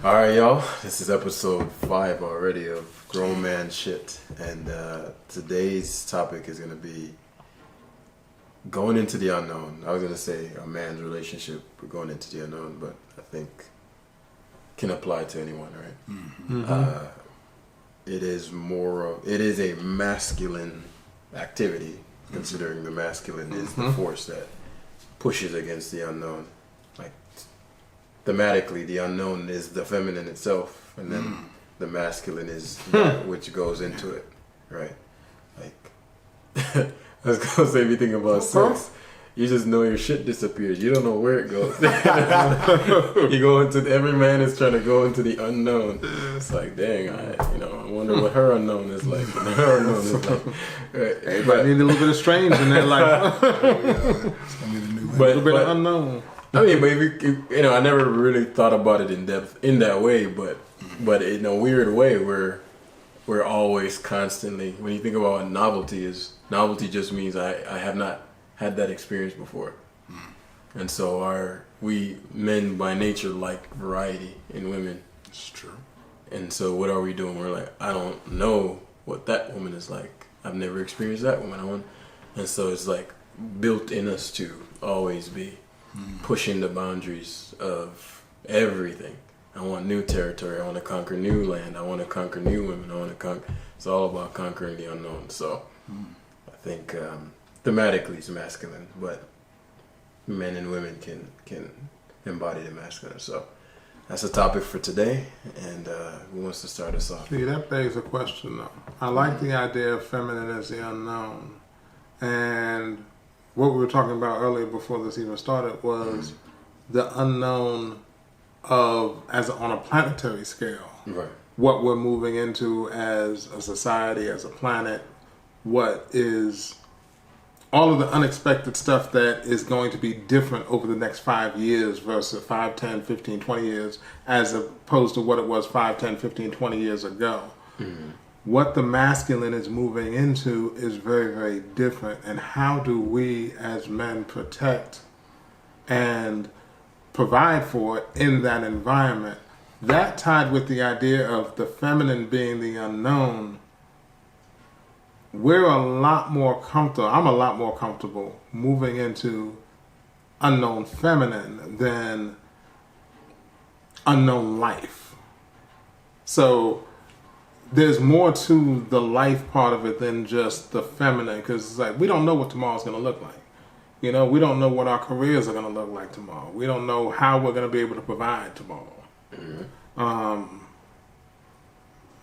All right, y'all. This is episode 5 already of Grown Man Shit, and today's topic is gonna be going into the unknown. I was gonna say a man's relationship, but going into the unknown, but I think can apply to anyone, right? Mm-hmm. It is a masculine activity, considering the masculine is the force that pushes against the unknown. Like, thematically, the unknown is the feminine itself, and then the masculine is that which goes into it, right? Like, I was gonna say, if you think about sex, you just know your shit disappears. You don't know where it goes. You go into, every man is trying to go into the unknown. It's like, dang, I wonder what her unknown is like. Her unknown is like, right? Everybody need a little bit of strange in their life. A little bit of unknown. I mean, but if I never really thought about it in depth in that way, but in a weird way, we're always constantly, when you think about what novelty just means I have not had that experience before. And so we men by nature like variety in women. It's true. And so what are we doing? We're like, I don't know what that woman is like. I've never experienced that woman. And so it's like built in us to always be pushing the boundaries of everything. I want new territory. I want to conquer new land. I want to conquer new women. It's all about conquering the unknown. So I think thematically it's masculine, but men and women can embody the masculine. So that's the topic for today. And who wants to start us off? See, that begs a question though. I like the idea of feminine as the unknown. And what we were talking about earlier before this even started was the unknown as on a planetary scale. Right. What we're moving into as a society, as a planet, what is all of the unexpected stuff that is going to be different over the next 5 years versus 5, 10, 15, 20 years, as opposed to what it was 5, 10, 15, 20 years ago. Mm-hmm. What the masculine is moving into is very, very different. And how do we as men protect and provide for it in that environment? That tied with the idea of the feminine being the unknown, we're a lot more comfortable. I'm a lot more comfortable moving into unknown feminine than unknown life. So there's more to the life part of it than just the feminine, because it's like we don't know what tomorrow's going to look like. We don't know what our careers are going to look like tomorrow. We don't know how we're going to be able to provide tomorrow. Mm-hmm.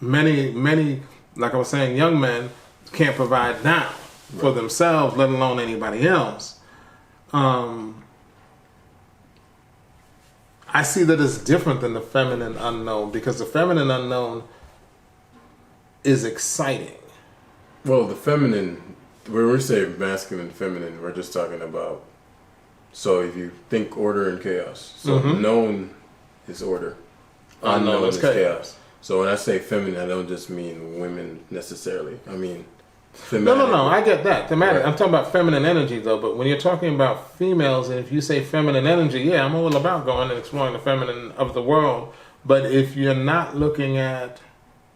Many, like I was saying, young men can't provide now for themselves, let alone anybody else. I see that as different than the feminine unknown, because the feminine unknown is exciting. Well, the feminine, when we say masculine, feminine, we're just talking about, so if you think order and chaos, so known is order, unknown is chaos. So when I say feminine, I don't just mean women necessarily. I mean thematic. No, I get that. Thematic. Right. I'm talking about feminine energy though, but when you're talking about females, and if you say feminine energy, yeah, I'm all about going and exploring the feminine of the world. But if you're not looking at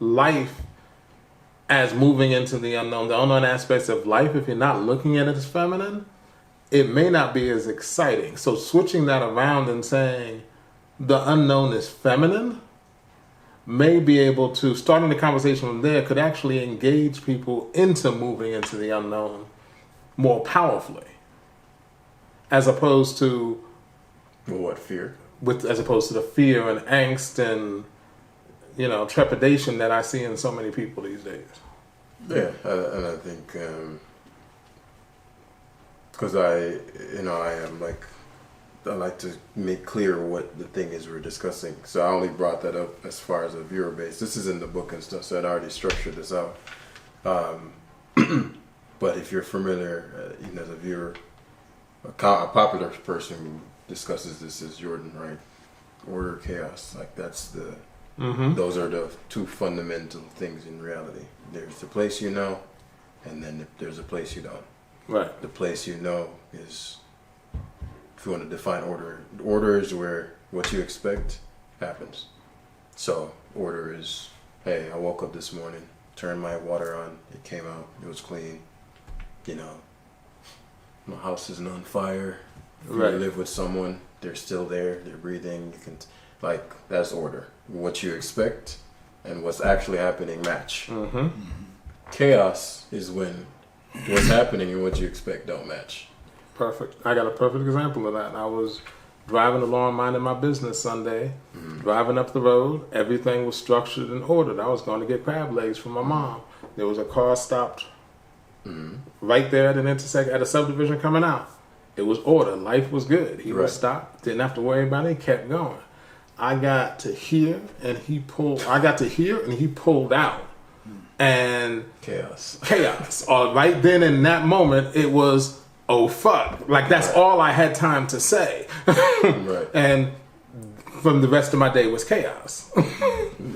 life as moving into the unknown aspects of life, if you're not looking at it as feminine, it may not be as exciting. So switching that around and saying the unknown is feminine may be able to, starting the conversation from there, could actually engage people into moving into the unknown more powerfully, as opposed to fear? As opposed to the fear and angst and trepidation that I see in so many people these days. Yeah, and I think because I like to make clear what the thing is we're discussing. So I only brought that up as far as a viewer base. This is in the book and stuff, so I'd already structured this out. But if you're familiar, as a viewer, a popular person who discusses this is Jordan, right? Order, chaos, like that's the. Mm-hmm. Those are the two fundamental things in reality. There's the place you know, and then there's a place you don't. Right. The place you know is, if you want to define order is where what you expect happens. So order is, hey, I woke up this morning, turned my water on, it came out, it was clean. You know, my house isn't on fire. If Right. you live with someone, they're still there, they're breathing. You can, that's order. What you expect and what's actually happening match. Mm-hmm. Chaos is when what's happening and what you expect don't match. Perfect. I got a perfect example of that. I was driving along, minding my business Sunday, driving up the road. Everything was structured and ordered. I was going to get crab legs from my mom. There was a car stopped right there at an intersection, at a subdivision coming out. It was ordered. Life was good. He was stopped. Didn't have to worry about it. He kept going. I got to here and he pulled out. And Chaos. Right then in that moment, it was, oh fuck. Like that's all I had time to say. Right. And from the rest of my day was chaos.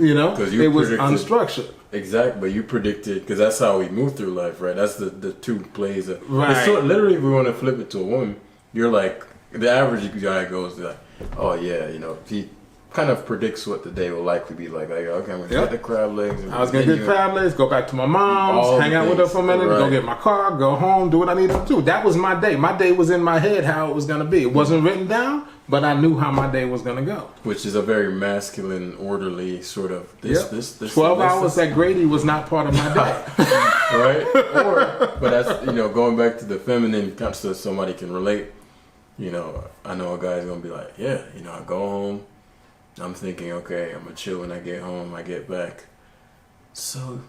You know? You it was predicted- unstructured. Exactly, but you predicted, because that's how we move through life, right? That's the two plays. Right. It's literally, if we want to flip it to a woman, you're like, the average guy goes like, oh yeah, you know, he kind of predicts what the day will likely be like. Like, okay, I'm going to get the crab legs. I was going to get crab legs, go back to my mom's, hang out with her for a minute, go get my car, go home, do what I needed to do. That was my day. My day was in my head how it was going to be. It wasn't written down, but I knew how my day was going to go. Which is a very masculine, orderly sort of this 12 hours at Grady was not part of my day. Right? But that's, you know, going back to the feminine, so somebody can relate. You know, I know a guy's going to be like, yeah, you know, I go home. I'm thinking, okay, I'm gonna chill when I get home. I get back, so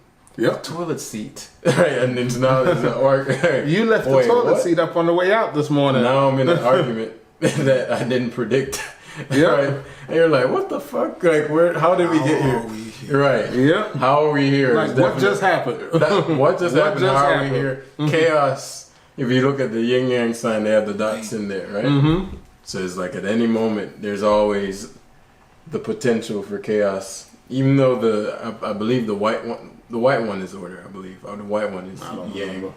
toilet seat, right? And then now there's an argument. You left the toilet seat up on the way out this morning. Now I'm in an argument that I didn't predict. Yeah, right? And you're like, what the fuck? Like, where? How did we get here? Right? Yeah. How are we here? Like, what just happened? What just happened? How are we here? Chaos. If you look at the yin yang sign, they have the dots in there, right? Mm-hmm. So it's like at any moment, there's always the potential for chaos, even though I believe the white one is order. I believe, or the white one is yang.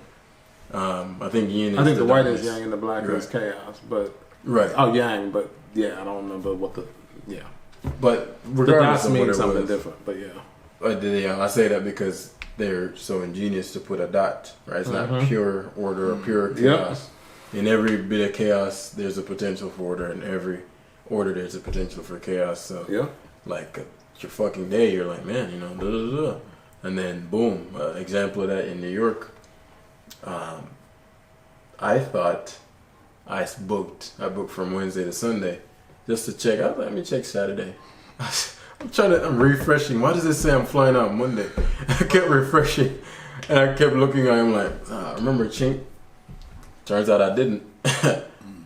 I think yin is. I think the white darkness. is yang and the black is chaos, but yang. But yeah, I don't remember what the But the regardless dots of what mean it something was, different. But I say that because they're so ingenious to put a dot. Right, it's not pure order or pure chaos. In every bit of chaos, there's a potential for order, and every order there's a potential for chaos. So like your fucking day, you're like, man, you know, blah, blah, blah. And then boom, example of that in New York. I thought I booked from Wednesday to Sunday just to check. I thought, let me check Saturday. I'm refreshing. Why does it say I'm flying out Monday? I kept refreshing and I kept looking at him like, remember Chink? Turns out I didn't.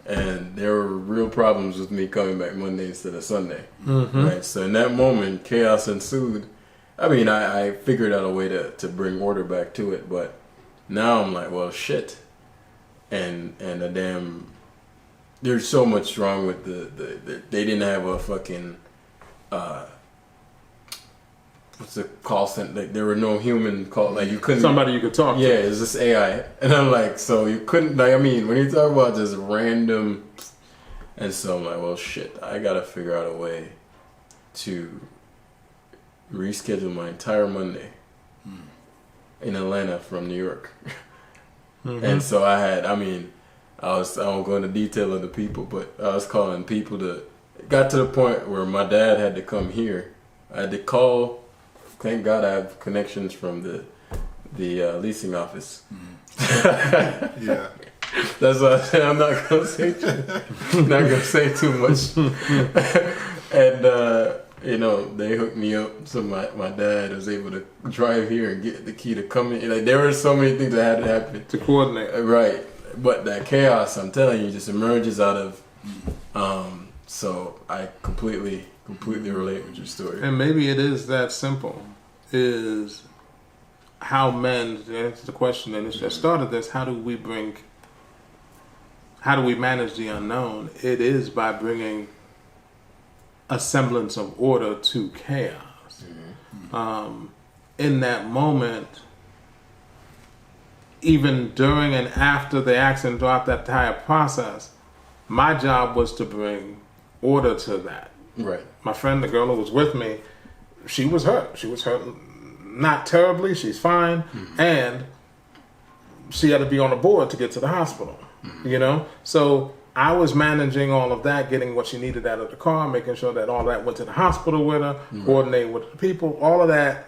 And there were real problems with me coming back Monday instead of Sunday. Mm-hmm. Right. So in that moment, chaos ensued. I mean, I figured out a way to bring order back to it, but now I'm like, well, shit. And the damn, there's so much wrong with the they didn't have a fucking, what's the call center? Like, there were no human call. Like, you couldn't. Somebody you could talk to. Yeah, it's just AI. And I'm like, so you couldn't, like, I mean, when you talk about just random, and so I'm like, well, shit, I gotta figure out a way to reschedule my entire Monday in Atlanta from New York. And so I won't go into detail of the people, but I was calling people it got to the point where my dad had to come here. I had to call. Thank God I have connections from the leasing office. Yeah. That's why I said I'm not gonna say too much. And you know, they hooked me up, so my dad was able to drive here and get the key to come in. Like, there were so many things that had to happen To coordinate. right? But that chaos, I'm telling you, just emerges out of. So I completely relate with your story. And maybe it is that simple. Is how men, to answer the question and that started this, how do we manage the unknown? It is by bringing a semblance of order to chaos. In that moment, even during and after the accident, throughout that entire process, my job was to bring order to that. Right. My friend, the girl who was with me, she was hurt. She was hurt, not terribly. She's fine, and she had to be on the board to get to the hospital. You know, so I was managing all of that, getting what she needed out of the car, making sure that all that went to the hospital with her, coordinating with the people, all of that.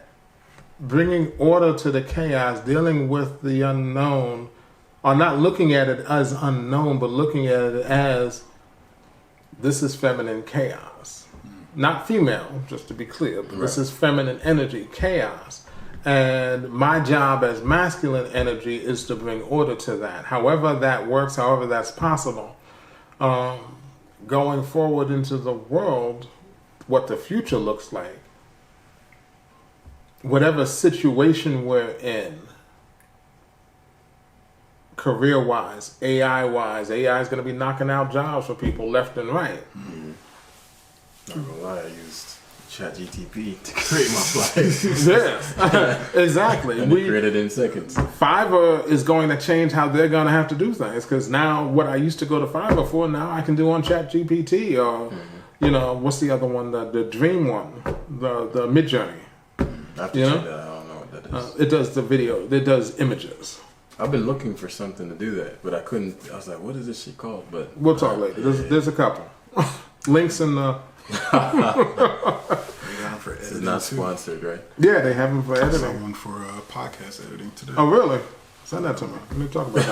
Bringing order to the chaos, dealing with the unknown, or not looking at it as unknown, but looking at it as this is feminine chaos. Not female, just to be clear, but this is feminine energy, chaos. And my job as masculine energy is to bring order to that. However that works, however that's possible. Going forward into the world, what the future looks like, whatever situation we're in, career-wise, AI-wise, AI is going to be knocking out jobs for people left and right. Not gonna lie, I used ChatGTP to create my flyers. Yes, exactly. And we created it in seconds. Fiverr is going to change how they're going to have to do things, because now what I used to go to Fiverr for, now I can do on ChatGPT, or you know, what's the other one, the Dream one, the Midjourney. I have to check that. I don't know what that is. It does the video. It does images. I've been looking for something to do that, but I couldn't. I was like, "What is this shit called?" But We'll talk later. There's a couple links in the. For This is editing not too. sponsored, right? Yeah, they have them for editing. Someone for podcast editing today. Oh, really? Send that to me. Let me talk about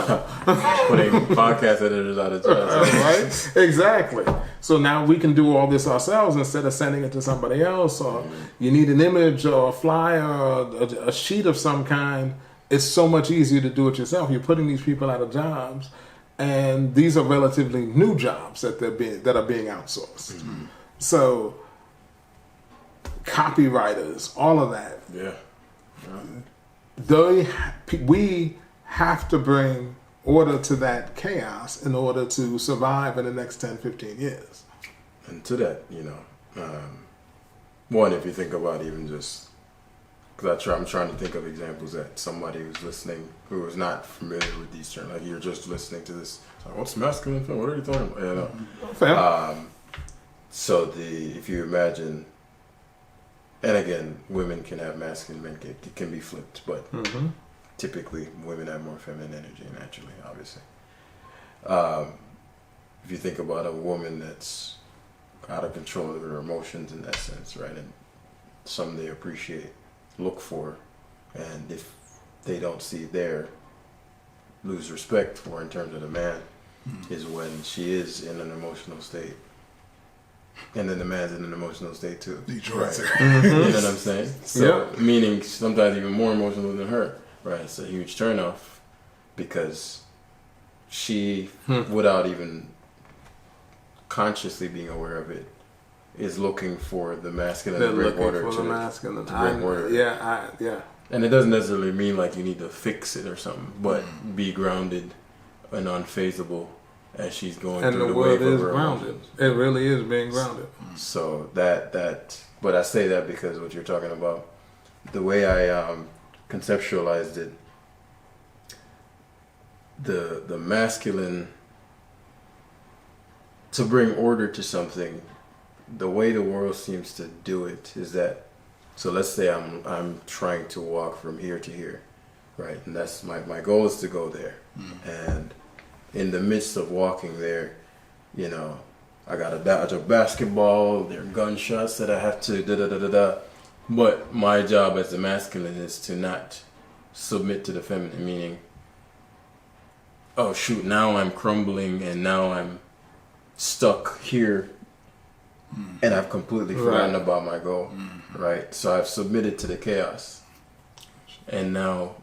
that. Putting podcast editors out of jobs. Right? Exactly. So now we can do all this ourselves instead of sending it to somebody else, or you need an image or a flyer or a sheet of some kind. It's so much easier to do it yourself. You're putting these people out of jobs, and these are relatively new jobs that are being outsourced. So copywriters, all of that. Yeah. We have to bring order to that chaos in order to survive in the next 10, 15 years. And to that, you know, one, if you think about even just, because I'm trying to think of examples that somebody who's listening who is not familiar with these terms, like you're just listening to this, like, what's masculine film? What are you talking about? You know? Fair. So if you imagine, and again, women can have masculine, men can be flipped, but typically women have more feminine energy naturally, obviously. If you think about a woman that's out of control of her emotions in that sense, right, and some they appreciate, look for, and if they don't see there, lose respect for in terms of the man, is when she is in an emotional state. And then the man's in an emotional state too. Detroit. You know what I'm saying? So, meaning sometimes even more emotional than her. Right? It's a huge turnoff because she, without even consciously being aware of it, is looking for the masculine to bring order to masculine. to bring order. Yeah. And it doesn't necessarily mean like you need to fix it or something, but be grounded and unfazable as she's going And through the the word wave of is her grounded. emotions. It really is being grounded. So but I say that because what you're talking about, the way I conceptualized it, the masculine, to bring order to something, the way the world seems to do it is that, so let's say I'm trying to walk from here to here, right? And that's my goal is to go there. And in the midst of walking there, you know, I got to dodge a basketball, there are gunshots that I have to da-da-da-da-da. But my job as the masculine is to not submit to the feminine, meaning, oh shoot, now I'm crumbling and now I'm stuck here and I've completely forgotten about my goal, right? So I've submitted to the chaos. And now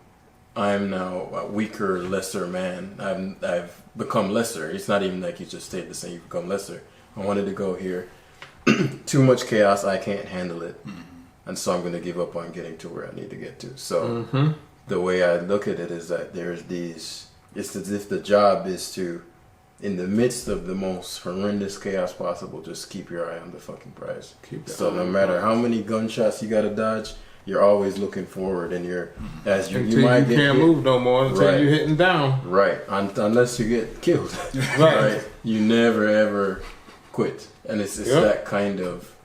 I'm now a weaker, lesser man. I've become lesser. It's not even like you just stayed the same, you become lesser. I wanted to go here. Too much chaos, I can't handle it. And so I'm going to give up on getting to where I need to get to. So the way I look at it is that there's these, it's as if the job is to, in the midst of the most horrendous chaos possible, just keep your eye on the fucking prize. So no matter how many gunshots you got to dodge, you're always looking forward, and you're as you Until might you get can't hit, move no more until Right. you're hitting down. right? Unless you get killed, Right. You never ever quit, and it's that kind of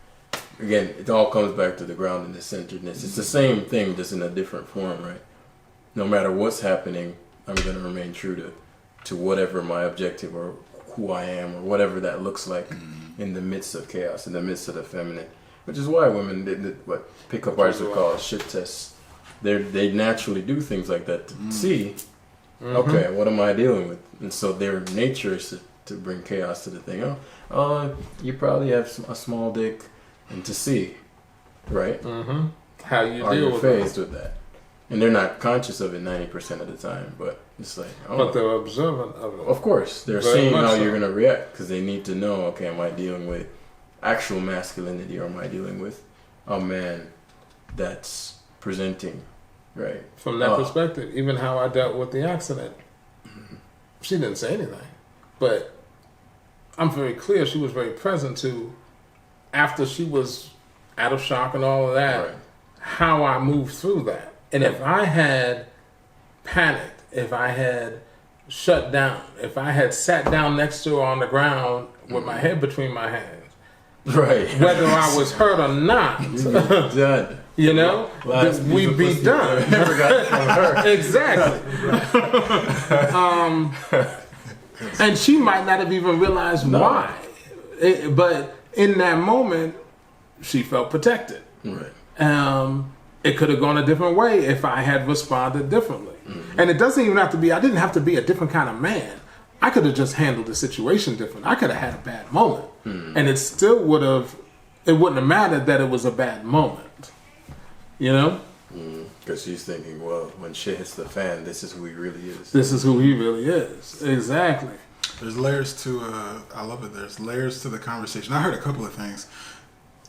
again, it all comes back to the groundedness, centeredness. It's the same thing, just in a different form, right? No matter what's happening, I'm going to remain true to whatever my objective or who I am or whatever that looks like in the midst of chaos, in the midst of the feminine. Which is why women did what pickup artists would call shit tests. They naturally do things like that to see, okay, what am I dealing with? And so their nature is to bring chaos to the thing. Oh, you probably have a small dick, and to see, right? How you Are deal you with faced with that? And they're not conscious of it 90% of the time, but it's like, but they're observant of it. Of course, they're Very seeing much how so. you're gonna react because they need to know. Okay, am I dealing with actual masculinity, or am I dealing with a man that's presenting, right? From that perspective, even how I dealt with the accident, she didn't say anything, but I'm very clear she was very present to, after she was out of shock and all of that, Right. how I moved through that. And if I had panicked, if I had shut down, if I had sat down next to her on the ground with my head between my hands, Right. whether I was hurt or not, Done. you know, Last then we'd be piece of pussy done. Never got it from her. Exactly. And she might not have even realized why. But in that moment, she felt protected. Right. It could have gone a different way if I had responded differently. And it doesn't even have to be, I didn't have to be a different kind of man. I could have just handled the situation different. I could have had a bad moment. And it still would have, it wouldn't have mattered that it was a bad moment. You know? Because she's thinking, well, when shit hits the fan, this is who he really is. This is who he really is. Exactly. There's layers to, I love it. There's layers to the conversation. I heard a couple of things.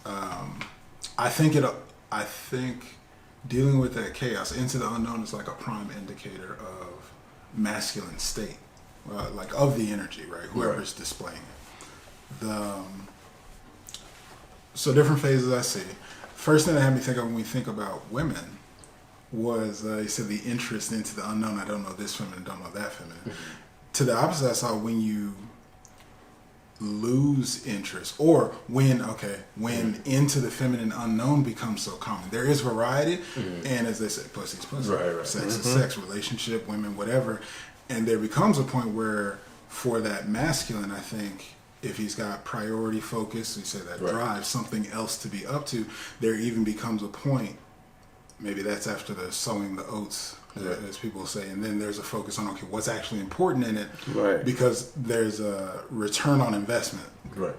I think dealing with that chaos into the unknown is like a prime indicator of masculine state, like of the energy, right? Whoever's displaying it. So different phases I see. First thing that had me think of when we think about women was, you said the interest into the unknown. I don't know this feminine, don't know that feminine. To the opposite, I saw when you lose interest, or when into the feminine unknown becomes so common. There is variety, and as they say, pussy's pussy, Right. sex is sex, relationship, women, whatever. And there becomes a point where, for that masculine, I think, if he's got priority focus, we say that drive, something else to be up to, there even becomes a point, maybe that's after the sowing the oats, as people say, and then there's a focus on, okay, what's actually important in it, because there's a return on investment.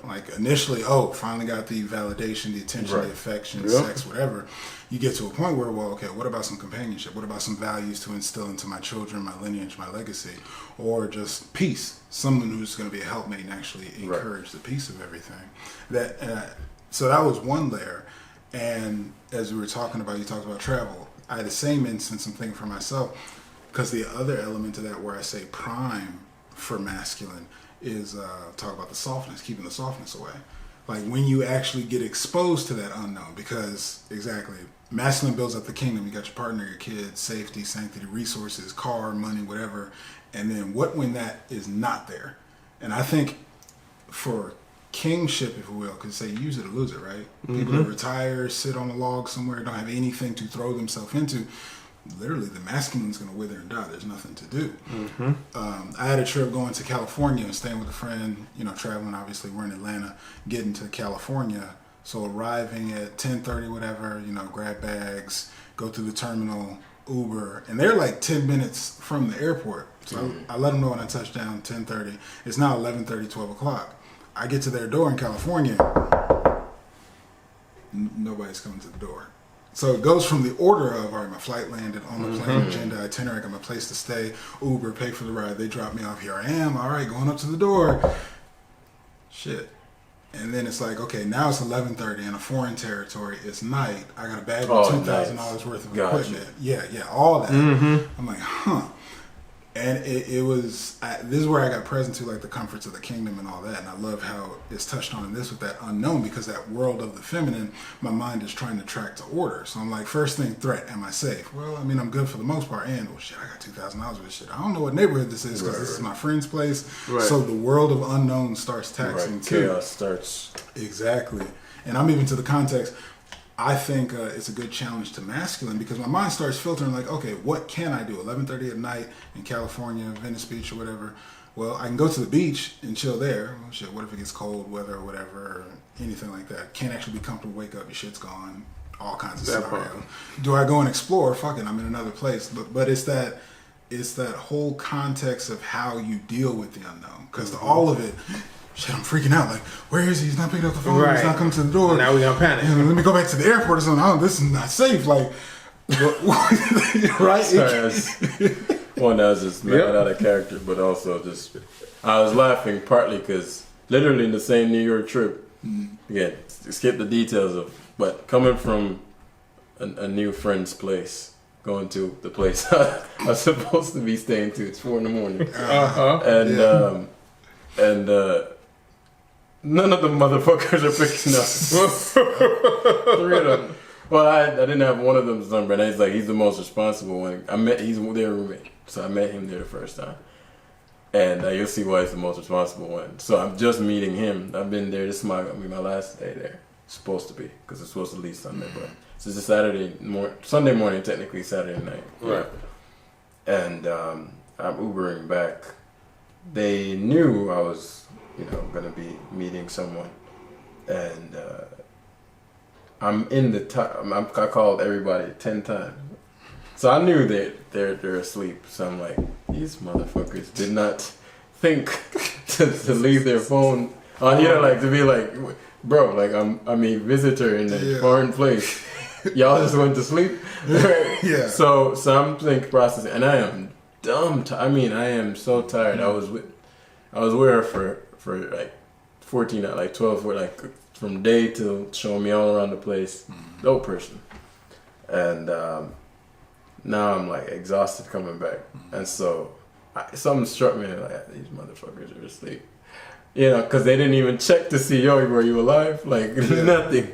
Like initially, finally got the validation, the attention, the affection, sex, whatever. You get to a point where, well, okay, what about some companionship? What about some values to instill into my children, my lineage, my legacy? Or just peace, someone who's going to be a helpmate and actually encourage the peace of everything. So that was one layer. And as we were talking about, you talked about travel. I had the same instance, I'm thinking for myself, because the other element to that where I say prime for masculine is talk about the softness, keeping the softness away. Like when you actually get exposed to that unknown, because masculine builds up the kingdom. You got your partner, your kids, safety, sanctity, resources, car, money, whatever. And then what when that is not there? And I think for kingship, if you will, because say use it or lose it, right? People that retire, sit on a log somewhere, don't have anything to throw themselves into. Literally, the masculine's going to wither and die. There's nothing to do. I had a trip going to California and staying with a friend, traveling. Obviously, we're in Atlanta, getting to California. So arriving at 10:30, whatever, grab bags, go through the terminal, Uber, and they're like 10 minutes from the airport. So I let them know when I touched down, 10:30. It's now 11:30, 12 o'clock. I get to their door in California. Nobody's coming to the door. So it goes from the order of, all right, my flight landed, on the plane, agenda, itinerary, I got my place to stay, Uber, pay for the ride, they drop me off, here I am, all right, going up to the door. Shit. And then it's like, okay, now it's 11:30 in a foreign territory, it's night, I got a bag with $2,000 worth of equipment. Yeah, all that. I'm like, And it was, this is where I got present to like the comforts of the kingdom and all that. And I love how it's touched on in this with that unknown, because that world of the feminine, my mind is trying to track to order. So I'm like, first thing, threat, am I safe? Well, I mean, I'm good for the most part. And, well, shit, I got $2,000 worth of shit. I don't know what neighborhood this is because this is my friend's place. So the world of unknown starts taxing too. Chaos starts. Exactly. And I'm even to the context, I think it's a good challenge to masculine because my mind starts filtering like, okay, what can I do? 11:30 at night in California, Venice Beach or whatever. Well, I can go to the beach and chill there. Well, shit, what if it gets cold weather or whatever, or anything like that? Can't actually be comfortable, wake up, your shit's gone, all kinds of scenarios. Do I go and explore? Fuck it, I'm in another place. But it's that whole context of how you deal with the unknown. Because all of it, shit, I'm freaking out. Like, where is he? He's not picking up the phone. Right. He's not coming to the door. Now we gonna panic. Let me go back to the airport or something. Oh, this is not safe. Like, right? One, I was just mad out of character, but also just I was laughing partly because literally in the same New York trip, again, skip the details of, but coming from a new friend's place, going to the place I was supposed to be staying to. It's 4 a.m. And none of the motherfuckers are picking up. 3 of them. Well, I didn't have one of them's number, and he's the most responsible one. He's their roommate, so I met him there the first time, and you'll see why he's the most responsible one. So I'm just meeting him. I've been there. This is my last day there. It's supposed to be because it's supposed to leave Sunday, but so it's a Sunday morning, technically Saturday night. Right. And I'm Ubering back. They knew I was, gonna be meeting someone, and. I'm in the time. I called everybody 10 times, so I knew that they're asleep. So I'm like, these motherfuckers did not think to leave their phone on. To be like, bro, like I'm a visitor in a foreign place. Y'all just went to sleep. Yeah. So I'm thinking processing, and I am dumb. I am so tired. I was with her for like 14, like 12, for like. From day to showing me all around the place, no person, and now I'm like exhausted coming back, and so something struck me like these motherfuckers are asleep, because they didn't even check to see were you alive, like nothing.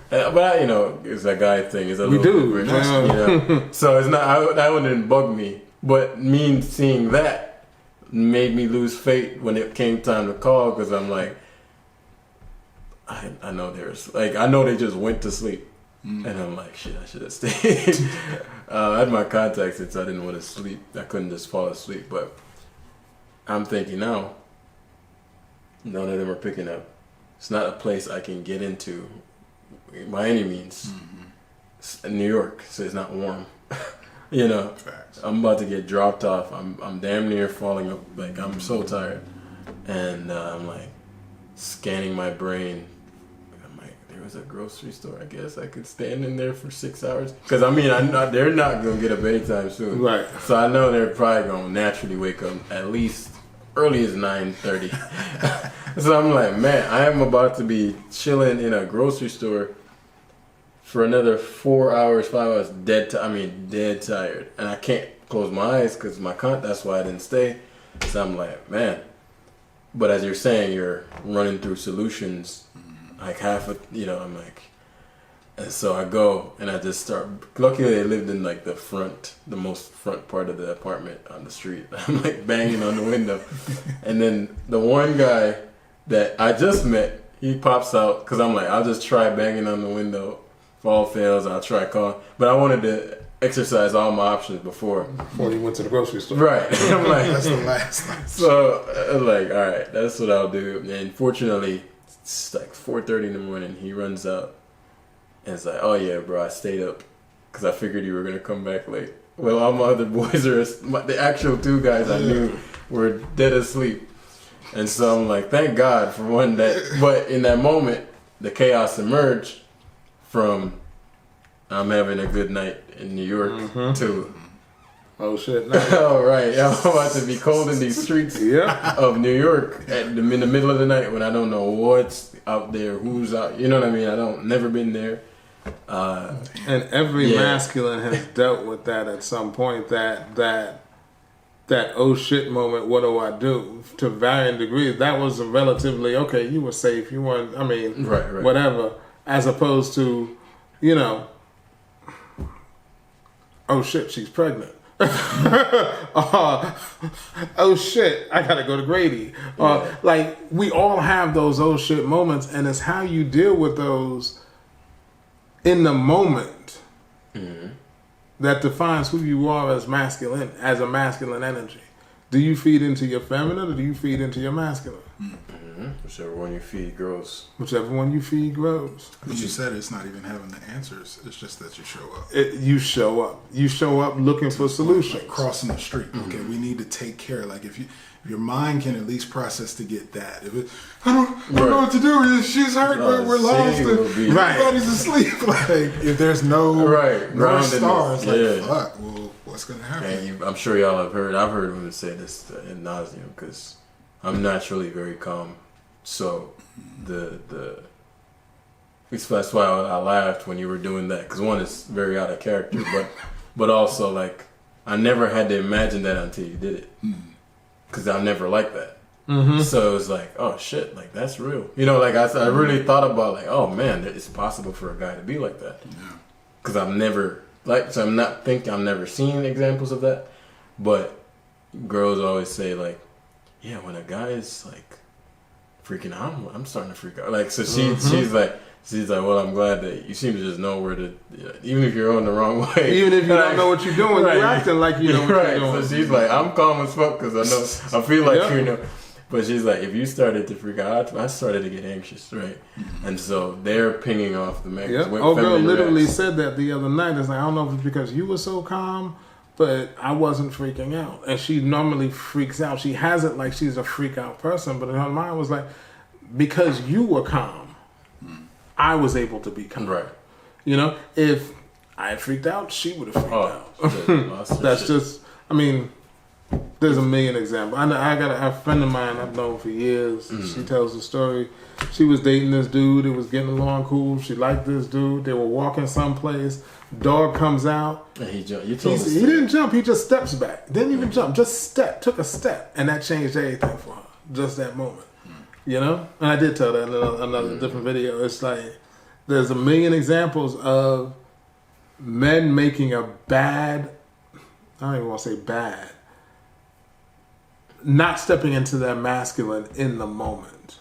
But it's a guy thing. It's a little bit, so it's not. That one didn't bug me, but me seeing that made me lose faith when it came time to call because I'm like. I know I know they just went to sleep, and I'm like, shit, I should have stayed. I had my contacts in, so I didn't want to sleep. I couldn't just fall asleep, but I'm thinking now, none of them are picking up. It's not a place I can get into by any means. It's New York, so it's not warm. Facts. I'm about to get dropped off. I'm damn near falling up. Like I'm so tired, and I'm like scanning my brain. There was a grocery store. I guess I could stand in there for 6 hours. Because they're not gonna get up anytime soon. Right. So I know they're probably gonna naturally wake up at least early as 9:30. So I'm like, man, I am about to be chilling in a grocery store for another 4 hours, 5 hours, dead tired, and I can't close my eyes because that's why I didn't stay. So I'm like, man. But as you're saying, you're running through solutions. Like I'm like, and so I go and I just start. Luckily, they lived in like the most front part of the apartment on the street. I'm like banging on the window, and then the one guy that I just met, he pops out because I'm like, I'll just try banging on the window. If all fails, I'll try calling. But I wanted to exercise all my options before you went to the grocery store. Right. I'm like, That's the last. So I'm like, all right, that's what I'll do. And fortunately. It's like 4:30 in the morning. He runs up and it's like, oh yeah, bro, I stayed up because I figured you were gonna come back late. Well, all my other boys the actual 2 guys I knew were dead asleep, and so I'm like, thank God for one that. But in that moment, the chaos emerged from I'm having a good night in New York to. Oh shit! Oh right, I'm about to be cold in these streets of New York in the middle of the night when I don't know what's out there, who's out. You know what I mean? Never been there. And every masculine has dealt with that at some point. That oh shit moment. What do I do? To varying degrees. That was a relatively okay. You were safe. You weren't. I mean, right. Whatever. As opposed to, oh shit, she's pregnant. Oh shit, I gotta go to Grady. Like, we all have those oh shit moments, and it's how you deal with those in the moment that defines who you are as a masculine energy. Do you feed into your feminine, or do you feed into your masculine? Whichever one you feed grows. Whichever one you feed grows. But you said it's not even having the answers. It's just that you show up. You show up. You show up looking for solutions. Like crossing the street. Okay, we need to take care. Like if your mind can at least process to get that. If it, I don't know what to do. She's hurt. We're lost. Everybody's asleep. Like if there's no North Star, it's like fuck. Well, what's gonna happen? And I'm sure y'all have heard. I've heard women say this ad nauseum because I'm naturally very calm. So that's why I laughed when you were doing that, because one, is very out of character, but also like I never had to imagine that until you did it, because I'm never like that. So it was like, oh shit, like that's real. You know, like I really thought about like, oh man, it's possible for a guy to be like that, because I've never so I'm never seen examples of that, but girls always say like, yeah, when a guy is like freaking out, I'm starting to freak out. Like, so she's like, well, I'm glad that you seem to just know where to, even if you're on the wrong way. Even if you don't know what you're doing, you're acting like you know what you're doing. So she's like, I'm calm as fuck because I feel like, you know. But she's like, if you started to freak out, I started to get anxious, right? And so they're pinging off the man. Oh, girl literally said that the other night. It's like, I don't know if it's because you were so calm, but I wasn't freaking out. And she normally freaks out. She has it like she's a freak out person, but in her mind was like, because you were calm, I was able to be calm. Right. You know, if I had freaked out, she would have freaked out. That's just, I mean, there's a million examples. I got a friend of mine I've known for years. She tells the story. She was dating this dude. It was getting along cool. She liked this dude. They were walking someplace. Dog comes out. And he jumped. He didn't jump. He just steps back. Didn't even jump. Just took a step. And that changed everything for her. Just that moment. You know? And I did tell that in another different video. It's like, there's a million examples of men making a bad, I don't even want to say bad, not stepping into their masculine in the moment.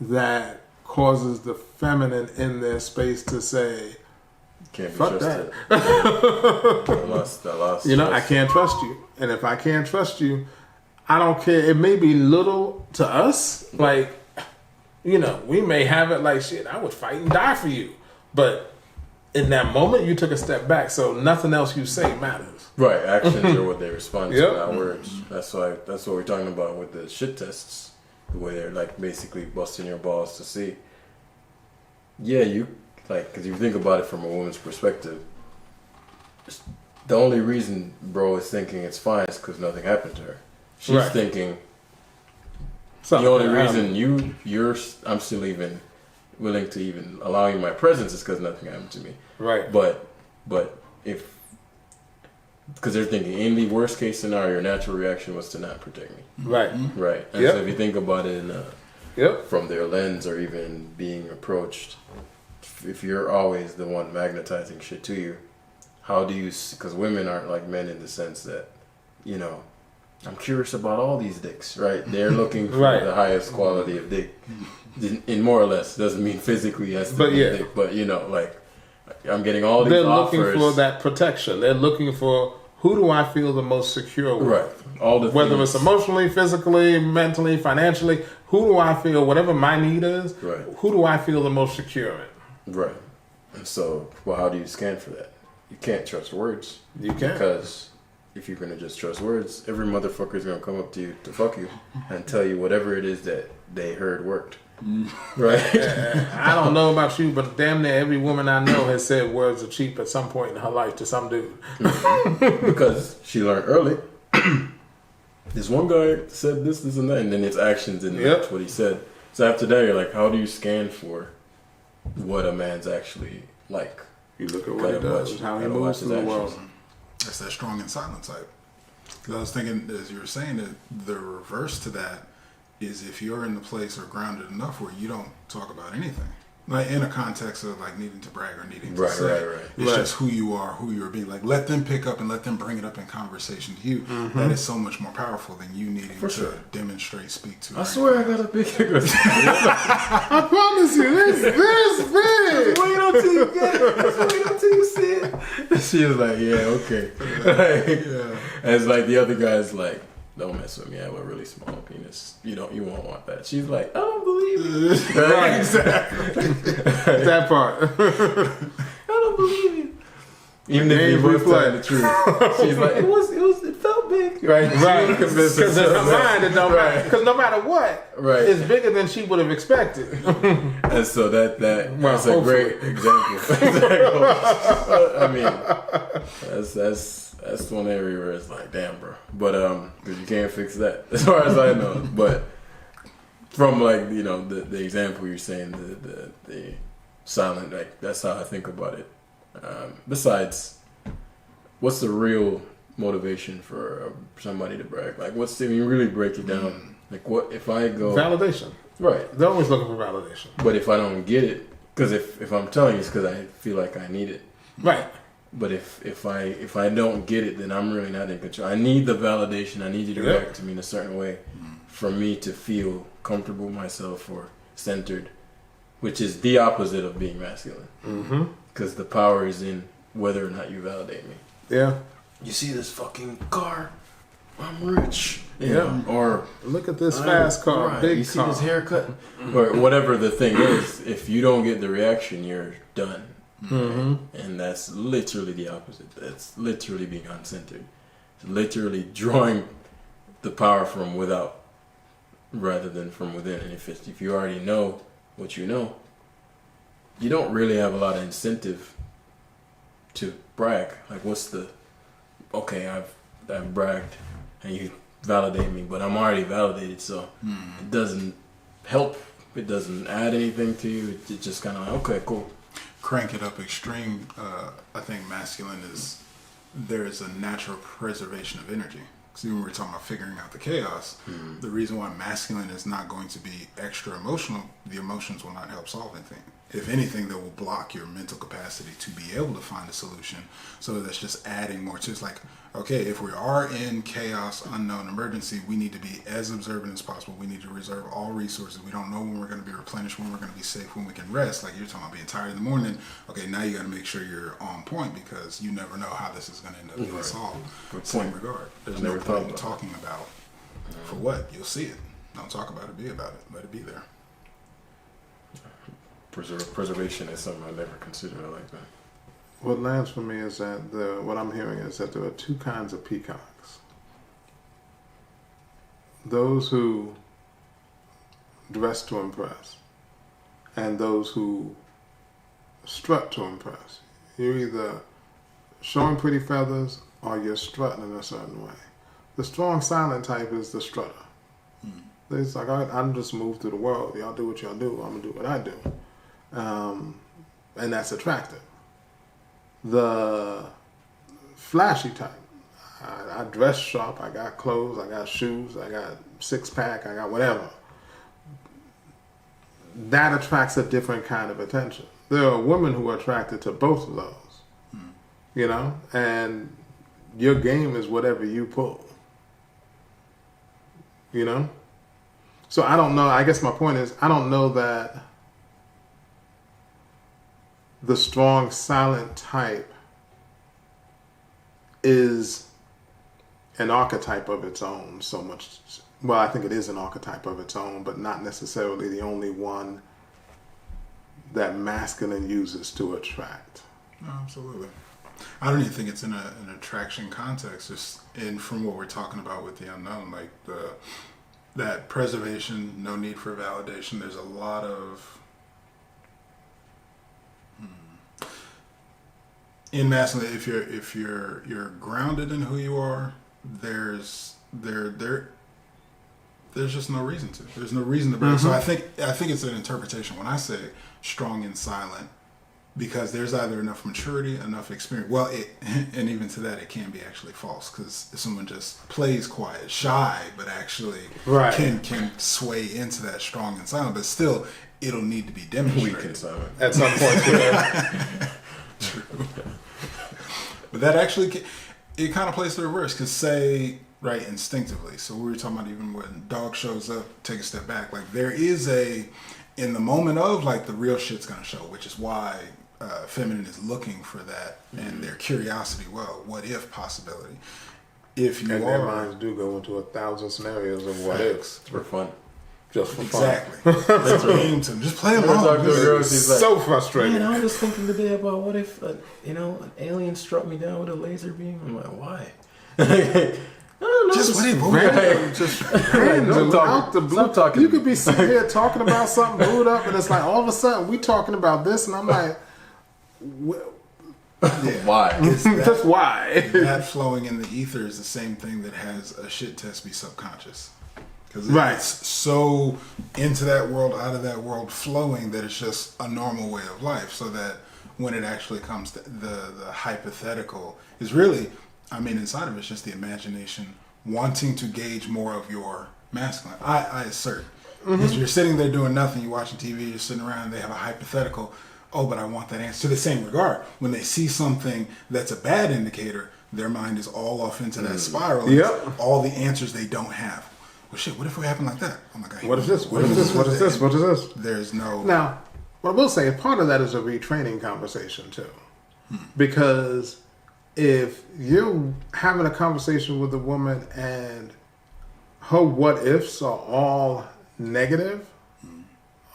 That causes the feminine in their space to say, can't be fuck trusted. that. I lost you know, I can't trust you. And if I can't trust you, I don't care. It may be little to us. Like, you know, we may have it like, shit, I would fight and die for you. But in that moment, you took a step back. So nothing else you say matters. Right. Actions are what they respond to, not words. That's what we're talking about with the shit tests. The way they're like basically busting your balls to see. Yeah, you like, because you think about it from a woman's perspective, the only reason bro is thinking it's fine is because nothing happened to her. She's thinking the only reason I'm still even willing to even allow you my presence is because nothing happened to me. Right. But because they're thinking in the worst case scenario, your natural reaction was to not protect me. Right. Right. And so if you think about it from their lens or even being approached, if you're always the one magnetizing shit to you, how do you, because women aren't like men in the sense that, you know, I'm curious about all these dicks, right? They're looking for the highest quality of dick. In more or less, doesn't mean physically has to be dick, but you know, like I'm getting all these offers. They're looking for that protection. They're looking for, who do I feel the most secure with? Right. All the whether it's emotionally, physically, mentally, financially, who do I feel, whatever my need is, who do I feel the most secure in? Right. And so, well, how do you scan for that? You can't trust words. You can't. Because if you're going to just trust words, every motherfucker is going to come up to you to fuck you and tell you whatever it is that they heard worked. Right? I don't know about you, but damn near every woman I know has said words are cheap at some point in her life to some dude. Because she learned early. This one guy said this, and that, and then it's actions and that's what he said. So after that, you're like, how do you scan for what a man's actually like? You look at what he does, how he moves through the world. That's that strong and silent type. Because I was thinking, as you were saying, that the reverse to that is if you're in the place or grounded enough where you don't talk about anything. Like in a context of like needing to brag or needing to Right, say, right. it's Right. just who you are, who you're being. Like let them pick up and let them bring it up in conversation to you. That is so much more powerful than you needing to sure. demonstrate, speak to. I swear I got a big ego. I promise you, this big. Wait until you get it. Just wait until you see it. She was like, yeah, okay. And it's like the other guy's like, don't mess with me. I have a really small penis. You won't want that. She's like, I don't believe you. Right, exactly. That part. I don't believe you. Even if Game you both replay. telling the truth. She's like, it felt big. Right. Right. Because in her mind, it don't matter. Because no matter what, Right. it's bigger than she would have expected. And so that's a hopefully. great example. I mean, that's one area where it's like, damn, bro. But because you can't fix that, as far as I know. But from like the example you're saying, the silent, like that's how I think about it. Besides, what's the real motivation for somebody to brag? Like, what's when you really break it down? Like, what if I go Validation. right? They're always looking for validation. But if I don't get it, because if I'm telling you, it's because I feel like I need it. Right. But if I don't get it, then I'm really not in control. I need the validation. I need you to Yep. react to me in a certain way for me to feel comfortable with myself or centered, which is the opposite of being masculine. Mm-hmm. Because the power is in whether or not you validate me. Yeah. You see this fucking car? I'm rich. Yeah. Or Look at this fast car, right. big You see car. this haircut? Or whatever the thing is, if you don't get the reaction, you're done. Mm-hmm. And that's literally the opposite. That's literally being uncentered. It's literally drawing the power from without rather than from within. And if you already know what you know, you don't really have a lot of incentive to brag. Like, what's the okay? I've bragged, and you validate me, but I'm already validated, so it doesn't help. It doesn't add anything to you. It just kind of like, okay, cool. Crank it up extreme. I think masculine is there is a natural preservation of energy. See, when we're talking about figuring out the chaos, the reason why masculine is not going to be extra emotional, the emotions will not help solve anything. If anything, they will block your mental capacity to be able to find a solution. So that's just adding more to it. It's like, okay, if we are in chaos, unknown, emergency, we need to be as observant as possible. We need to reserve all resources. We don't know when we're going to be replenished, when we're going to be safe, when we can rest. Like you're talking about being tired in the morning. Okay, now you got to make sure you're on point because you never know how this is going to end up being solved. Same regard. There's no point in talking about for what. You'll see it. Don't talk about it. Be about it. Let it be there. Preservation is something I never considered like that. What lands for me is that what I'm hearing is that there are two kinds of peacocks. Those who dress to impress and those who strut to impress. You're either showing pretty feathers or you're strutting in a certain way. The strong silent type is the strutter. It's like, I'm just moved through the world. Y'all do what y'all do. I'm going to do what I do. And that's attractive. The flashy type, I dress sharp, I got clothes, I got shoes, I got six-pack, I got whatever. That attracts a different kind of attention. There are women who are attracted to both of those, you know, and your game is whatever you pull, you know? So I don't know, I guess my point is, I don't know that the strong silent type is an archetype of its own so much. Well, I think it is an archetype of its own, but not necessarily the only one that masculine uses to attract. No, absolutely. I don't even think it's in an attraction context. Just from what we're talking about with the unknown, like that preservation, no need for validation. There's a lot of in masculine. If you're grounded in who you are, there's just no reason to. There's no reason to brag. So I think it's an interpretation when I say strong and silent, because there's either enough maturity, enough experience. Well, and even to that, it can be actually false, because if someone just plays quiet, shy, but actually can sway into that strong and silent. But still, it'll need to be Weak demonstrated. inside. At some point, yeah. True. But that actually, it kind of plays the reverse. Because say, right, instinctively. So we were talking about even when dog shows up, take a step back. Like there is in the moment of, like the real shit's going to show, which is why feminine is looking for that and their curiosity. Well, what if possibility? If you And are. their minds do go into 1,000 scenarios of what ifs. For fun. Just for Exactly. That's what aim to. Just play along. talk to a girl, Just- she's like, so frustrating. man, I was thinking today about what if, an alien struck me down with a laser beam. I'm like, why? I don't know. Just what if? Random, just random, out the blue. Stop talking. You could be sitting here talking about something, booed up, and it's like all of a sudden we talking about this, and I'm like, well, Yeah. Why? It's that- that's why. that flowing in the ether is the same thing that has a shit test be subconscious. Because Right. it's so into that world, out of that world, flowing that it's just a normal way of life. So that when it actually comes to the hypothetical is really, I mean, inside of it's just the imagination wanting to gauge more of your masculine. I assert. If you're sitting there doing nothing, you're watching TV, you're sitting around, they have a hypothetical. Oh, but I want that answer. To the same regard, when they see something that's a bad indicator, their mind is all off into that spiral. Yep. All the answers they don't have. Well, shit, what if it happened like that? Oh my God. What is this? What is this? What is this? What is this? There's no. Now, what I will say, part of that is a retraining conversation too, because if you're having a conversation with a woman and her what ifs are all negative,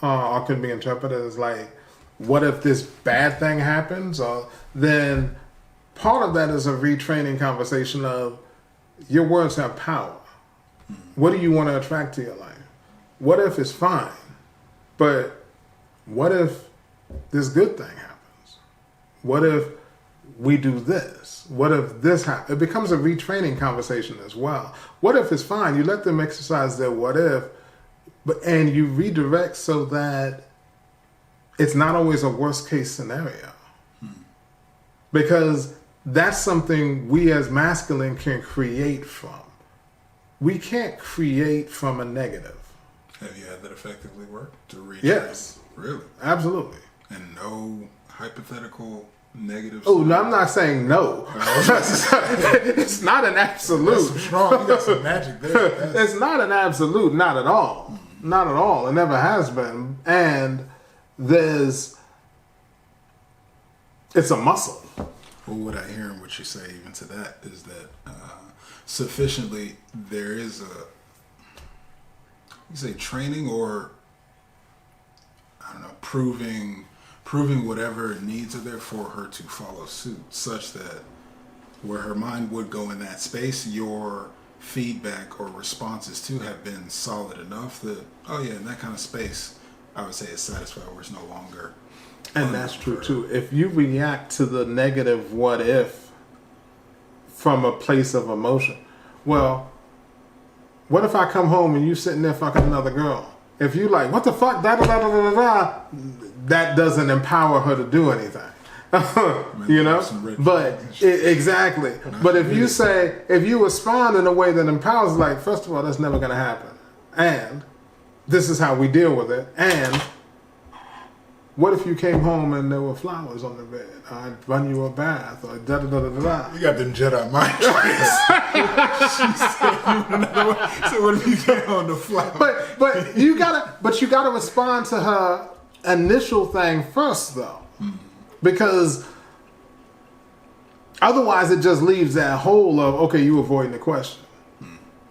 or can be interpreted as like, what if this bad thing happens? Or then part of that is a retraining conversation of your words have power. What do you want to attract to your life? What if it's fine, but what if this good thing happens? What if we do this? What if this happens? It becomes a retraining conversation as well. What if it's fine? You let them exercise their what if, and you redirect so that it's not always a worst case scenario. Because that's something we as masculine can create from. We can't create from a negative. Have you had that effectively work to reach? Yes. Really? Absolutely. And no hypothetical negatives? Oh, no, I'm not saying no. It's not an absolute. That's some strong. You got some magic there. That's- It's not an absolute, not at all. Not at all. It never has been. And it's a muscle. Well, what I hear and what you say even to that is that sufficiently there is you say training or I don't know, proving whatever needs are there for her to follow suit, such that where her mind would go in that space, your feedback or responses to have been solid enough that, oh yeah, in that kind of space, I would say it's satisfied where it's no longer. And that's true too. If you react to the negative what if from a place of emotion, well, what if I come home and you sitting there fucking another girl? If you like, what the fuck, da da da da da da, that doesn't empower her to do anything. You know? But exactly. But if you say, if you respond in a way that empowers, like, first of all, that's never going to happen. And this is how we deal with it. And what if you came home and there were flowers on the bed? I'd run you a bath or da da da da da. You got them Jedi mind tricks. She said you another way. So what if you get on the flower? But you gotta respond to her initial thing first though. Because otherwise it just leaves that hole of, okay, you avoiding the question.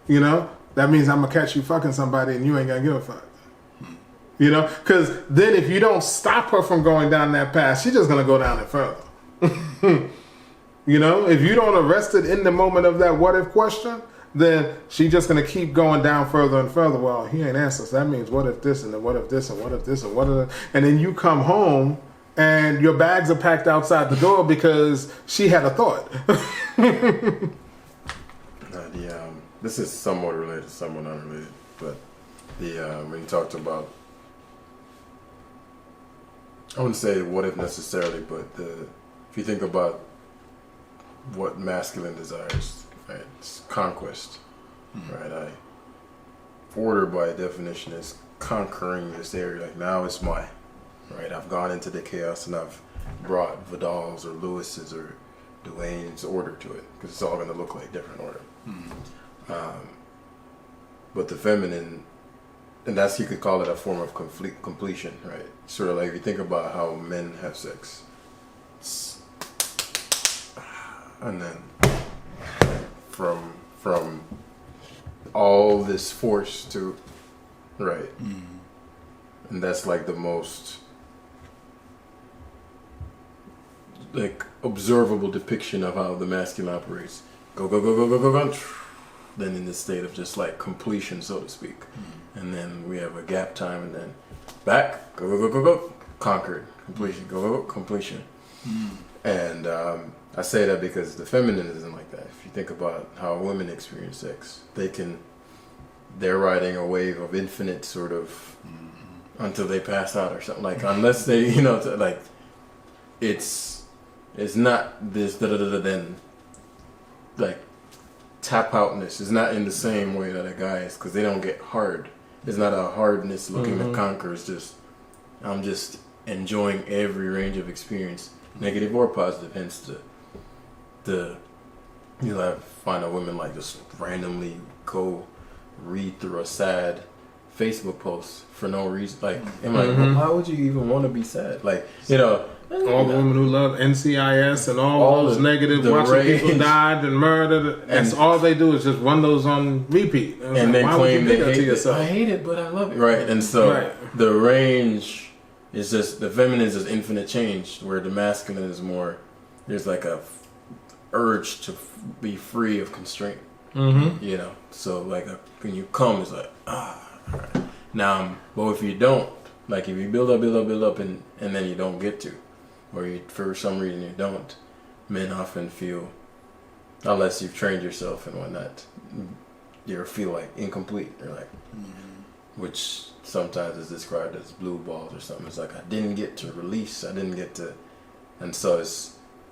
You know? That means I'm gonna catch you fucking somebody and you ain't gonna give a fuck. You know? Because then if you don't stop her from going down that path, she's just gonna go down it further. You know? If you don't arrest it in the moment of that what if question, then she's just gonna keep going down further and further. Well, he ain't answered. So that means what if this and then what if this and what if this and what if, and then you come home and your bags are packed outside the door because she had a thought. This is somewhat related, somewhat unrelated, but when you talked about, I wouldn't say what if necessarily, but if you think about what masculine desires, right, it's conquest, right? Order by definition is conquering this area. Like now it's mine, right? I've gone into the chaos and I've brought Vidal's or Lewis's or Dwayne's order to it because it's all going to look like different order. But the feminine, and that's, you could call it a form of completion, right? Sort of like if you think about how men have sex, and then from all this force to, right? And that's like the most like observable depiction of how the masculine operates. Go, go, go, go, go, go, go. Then in this state of just like completion, so to speak. And then we have a gap time, and then back, go, go, go, go, go, conquered, completion, go, go, go, completion. And I say that because the feminine isn't like that. If you think about how women experience sex, they're riding a wave of infinite sort of until they pass out or something. Like unless they, like it's not this then like tap outness is not in the same way that a guy is, because they don't get hard. It's not a hardness looking to conquer. It's just I'm just enjoying every range of experience, negative or positive. Hence I find a woman like just randomly go read through a sad Facebook post for no reason. Like, I'm like, well, why would you even want to be sad? Like, all the women who love NCIS and all those negative, watching people died and murdered, and all they do is just run those on repeat. And then claim they hate it. I hate it, but I love it. Right, and so the range is just, the feminine is just infinite change, where the masculine is more, there's like a urge to be free of constraint. So like when you come, it's like, alright. Now, but if you don't, like if you build up, and then you don't get to, or you, for some reason you don't, men often feel, unless you've trained yourself and whatnot, you feel like incomplete. You're like, which sometimes is described as blue balls or something. It's like, I didn't get to release, and so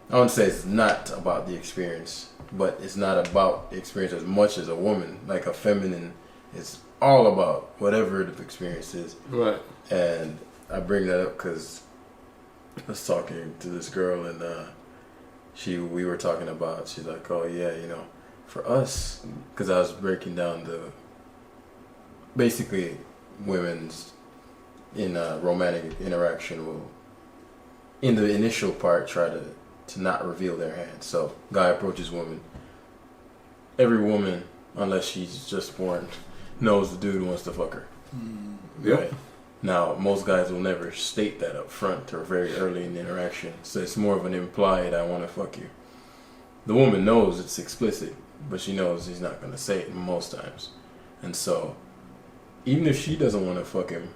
I wouldn't say it's not about the experience, but it's not about the experience as much as a woman. Like a feminine is all about whatever the experience is. Right. And I bring that up because I was talking to this girl, and we were talking about, she's like, oh yeah, for us, because I was breaking down basically women's in romantic interaction will, in the initial part, try to not reveal their hand. So guy approaches woman. Every woman, unless she's just born, knows the dude wants to fuck her. Yep. Right? Now, most guys will never state that up front or very early in the interaction. So it's more of an implied, I want to fuck you. The woman knows it's explicit, but she knows he's not going to say it most times. And so, even if she doesn't want to fuck him,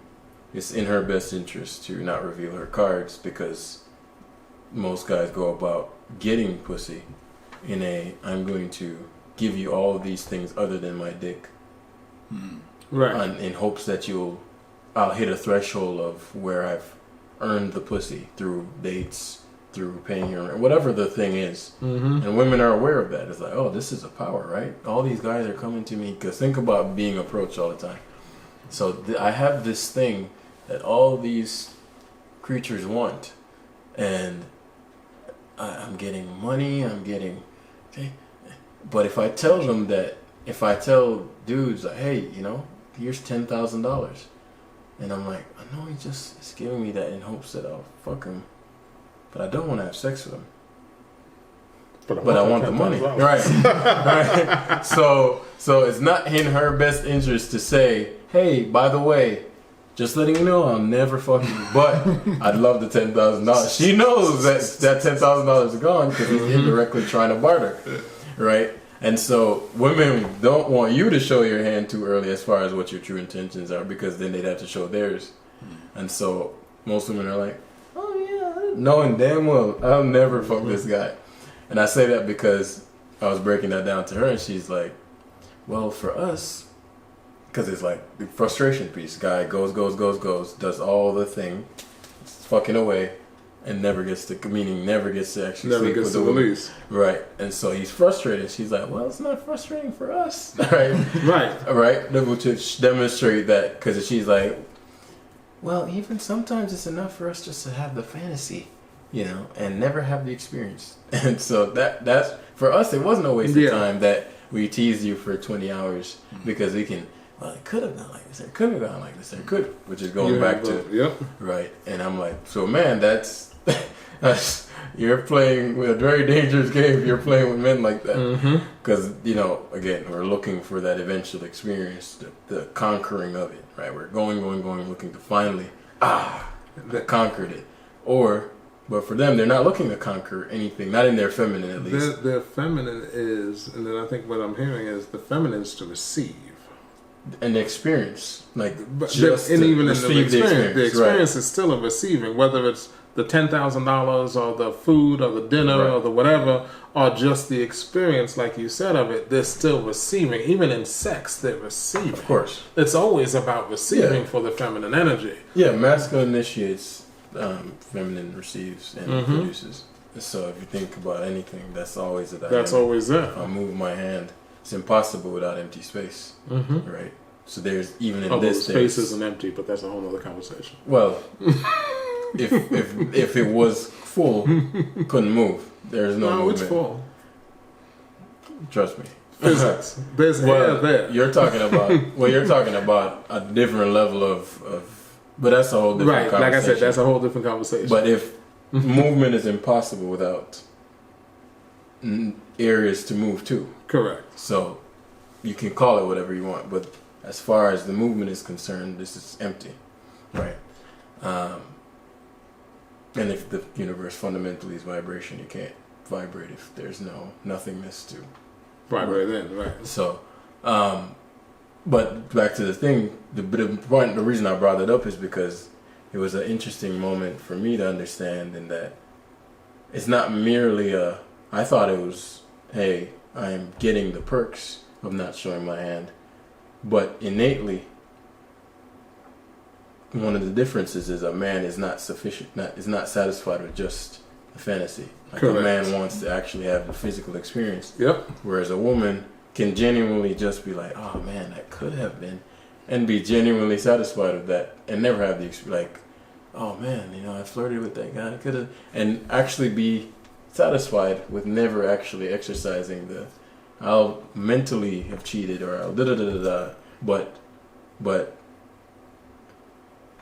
it's in her best interest to not reveal her cards, because most guys go about getting pussy in I'm going to give you all of these things other than my dick. Right. In hopes that I'll hit a threshold of where I've earned the pussy through dates, through paying her, whatever the thing is. And women are aware of that. It's like, oh, this is a power, right? All these guys are coming to me, because think about being approached all the time. So I have this thing that all these creatures want, and I'm getting money, but if I tell dudes, like, hey, here's $10,000, and I'm like, I know he just is giving me that in hopes that I'll fuck him, but I don't want to have sex with him. But I want the money, right? Right. So it's not in her best interest to say, hey, by the way, just letting you know, I'll never fuck you, but I'd love the $10,000. She knows that $10,000 is gone because he's indirectly trying to barter, right? And so women don't want you to show your hand too early as far as what your true intentions are, because then they'd have to show theirs. And so most women are like, oh yeah, knowing damn well I'll never fuck this guy. And I say that because I was breaking that down to her, and she's like, well, for us, because it's like the frustration piece. Guy goes, does all the thing, fucking away, and never gets to actually Never sleep gets with to the woman. release. Right, and so he's frustrated. She's like, "Well, it's not frustrating for us, right? Right. Which demonstrate that because she's like, "Well, even sometimes it's enough for us just to have the fantasy, and never have the experience." And so that's for us. It wasn't a waste of time that we teased you for 20 hours because we can. Well, it could have gone like this. It could have gone like this. It could, which is going back to right. And I'm like, so man, that's you're playing with a very dangerous game if you're playing with men like that. Because again, we're looking for that eventual experience, the conquering of it. Right, we're going, looking to finally conquered it. But for them, they're not looking to conquer anything, not in their feminine at least. Their feminine is, and then I think what I'm hearing is the feminine is to receive. And the experience, like even in the experience right. is still a receiving, whether it's the $10,000 or the food or the dinner or the whatever, or just the experience, like you said, of it. They're still receiving. Even in sex, they're receiving. Of course, it's always about receiving for the feminine energy. Yeah, masculine initiates, feminine receives and produces. So if you think about anything, that's always a dynamic. That's always there. If I move my hand, it's impossible without empty space, right? So there's even in this space isn't empty, but that's a whole other conversation. Well, if it was full, couldn't move. There's no movement. It's full. Trust me. Physics. There's air there. You're talking about a different level of but that's a whole different conversation. Like I said, that's a whole different conversation. But if movement is impossible without areas to move to. Correct. So you can call it whatever you want, but as far as the movement is concerned, this is empty, right? And if the universe fundamentally is vibration, you can't vibrate if there's no nothingness to vibrate in, right? So, but back to the thing, the reason I brought it up is because it was an interesting moment for me to understand in that it's not merely I thought it was, hey, I am getting the perks of not showing my hand, but innately, one of the differences is a man is not satisfied with just a fantasy. Like a man wants to actually have the physical experience. Yep. Whereas a woman can genuinely just be like, oh man, that could have been, and be genuinely satisfied with that, and never have the like, oh man, I flirted with that guy, could have, and actually be satisfied with never actually exercising I'll mentally have cheated or I'll but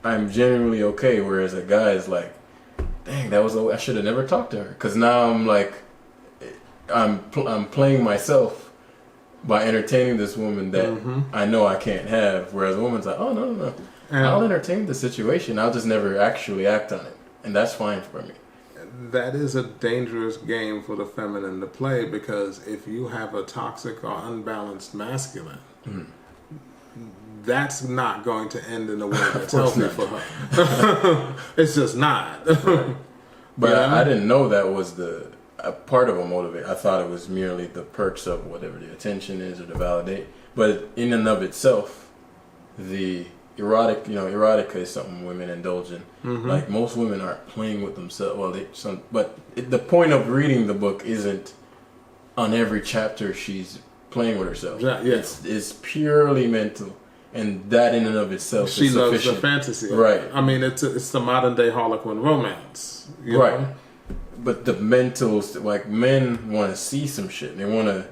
I'm genuinely okay. Whereas a guy is like, dang, I should have never talked to her, because now I'm like, I'm playing myself by entertaining this woman that I know I can't have. Whereas a woman's like, oh no, I'll entertain the situation, I'll just never actually act on it, and that's fine for me. That is a dangerous game for the feminine to play, because if you have a toxic or unbalanced masculine, that's not going to end in a way that's healthy for her. It's just not. Right. But I didn't know that was a part of a motivator. I thought it was merely the perks of whatever the attention is or the validate. But in and of itself, the erotica is something women indulge in. Like most women aren't playing with themselves. But the point of reading the book isn't on every chapter she's playing with herself. It's purely mental, and that in and of itself she is loves sufficient. the fantasy. Right. I mean, it's the modern day Harlequin romance. Right. But the mentals, like men want to see some shit. They want to,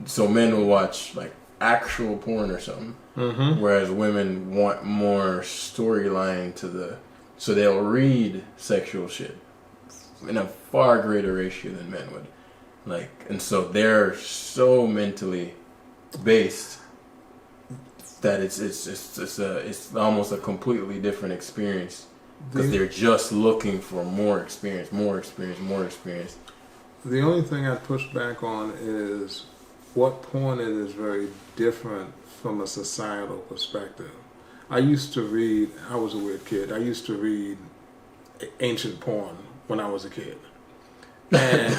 so men will watch like actual porn or something. Whereas women want more storyline so they'll read sexual shit in a far greater ratio than men would. Like, and so they're so mentally based that it's almost a completely different experience, because they're just looking for more experience. The only thing I'd push back on is what porn is very different from a societal perspective. I was a weird kid. I used to read ancient porn when I was a kid. And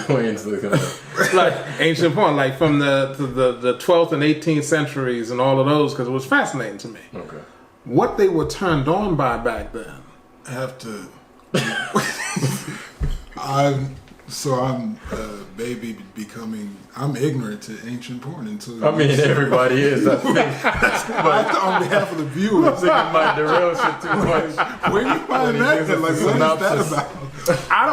like ancient porn, like from the 12th and 18th centuries and all of those, because it was fascinating to me. Okay. What they were turned on by back then. I have to I'm baby becoming. I'm ignorant to ancient porn until. I mean, everybody is. I think. On behalf of the viewers, Thinking about the real shit too much. where you find that? Like, what is that about? I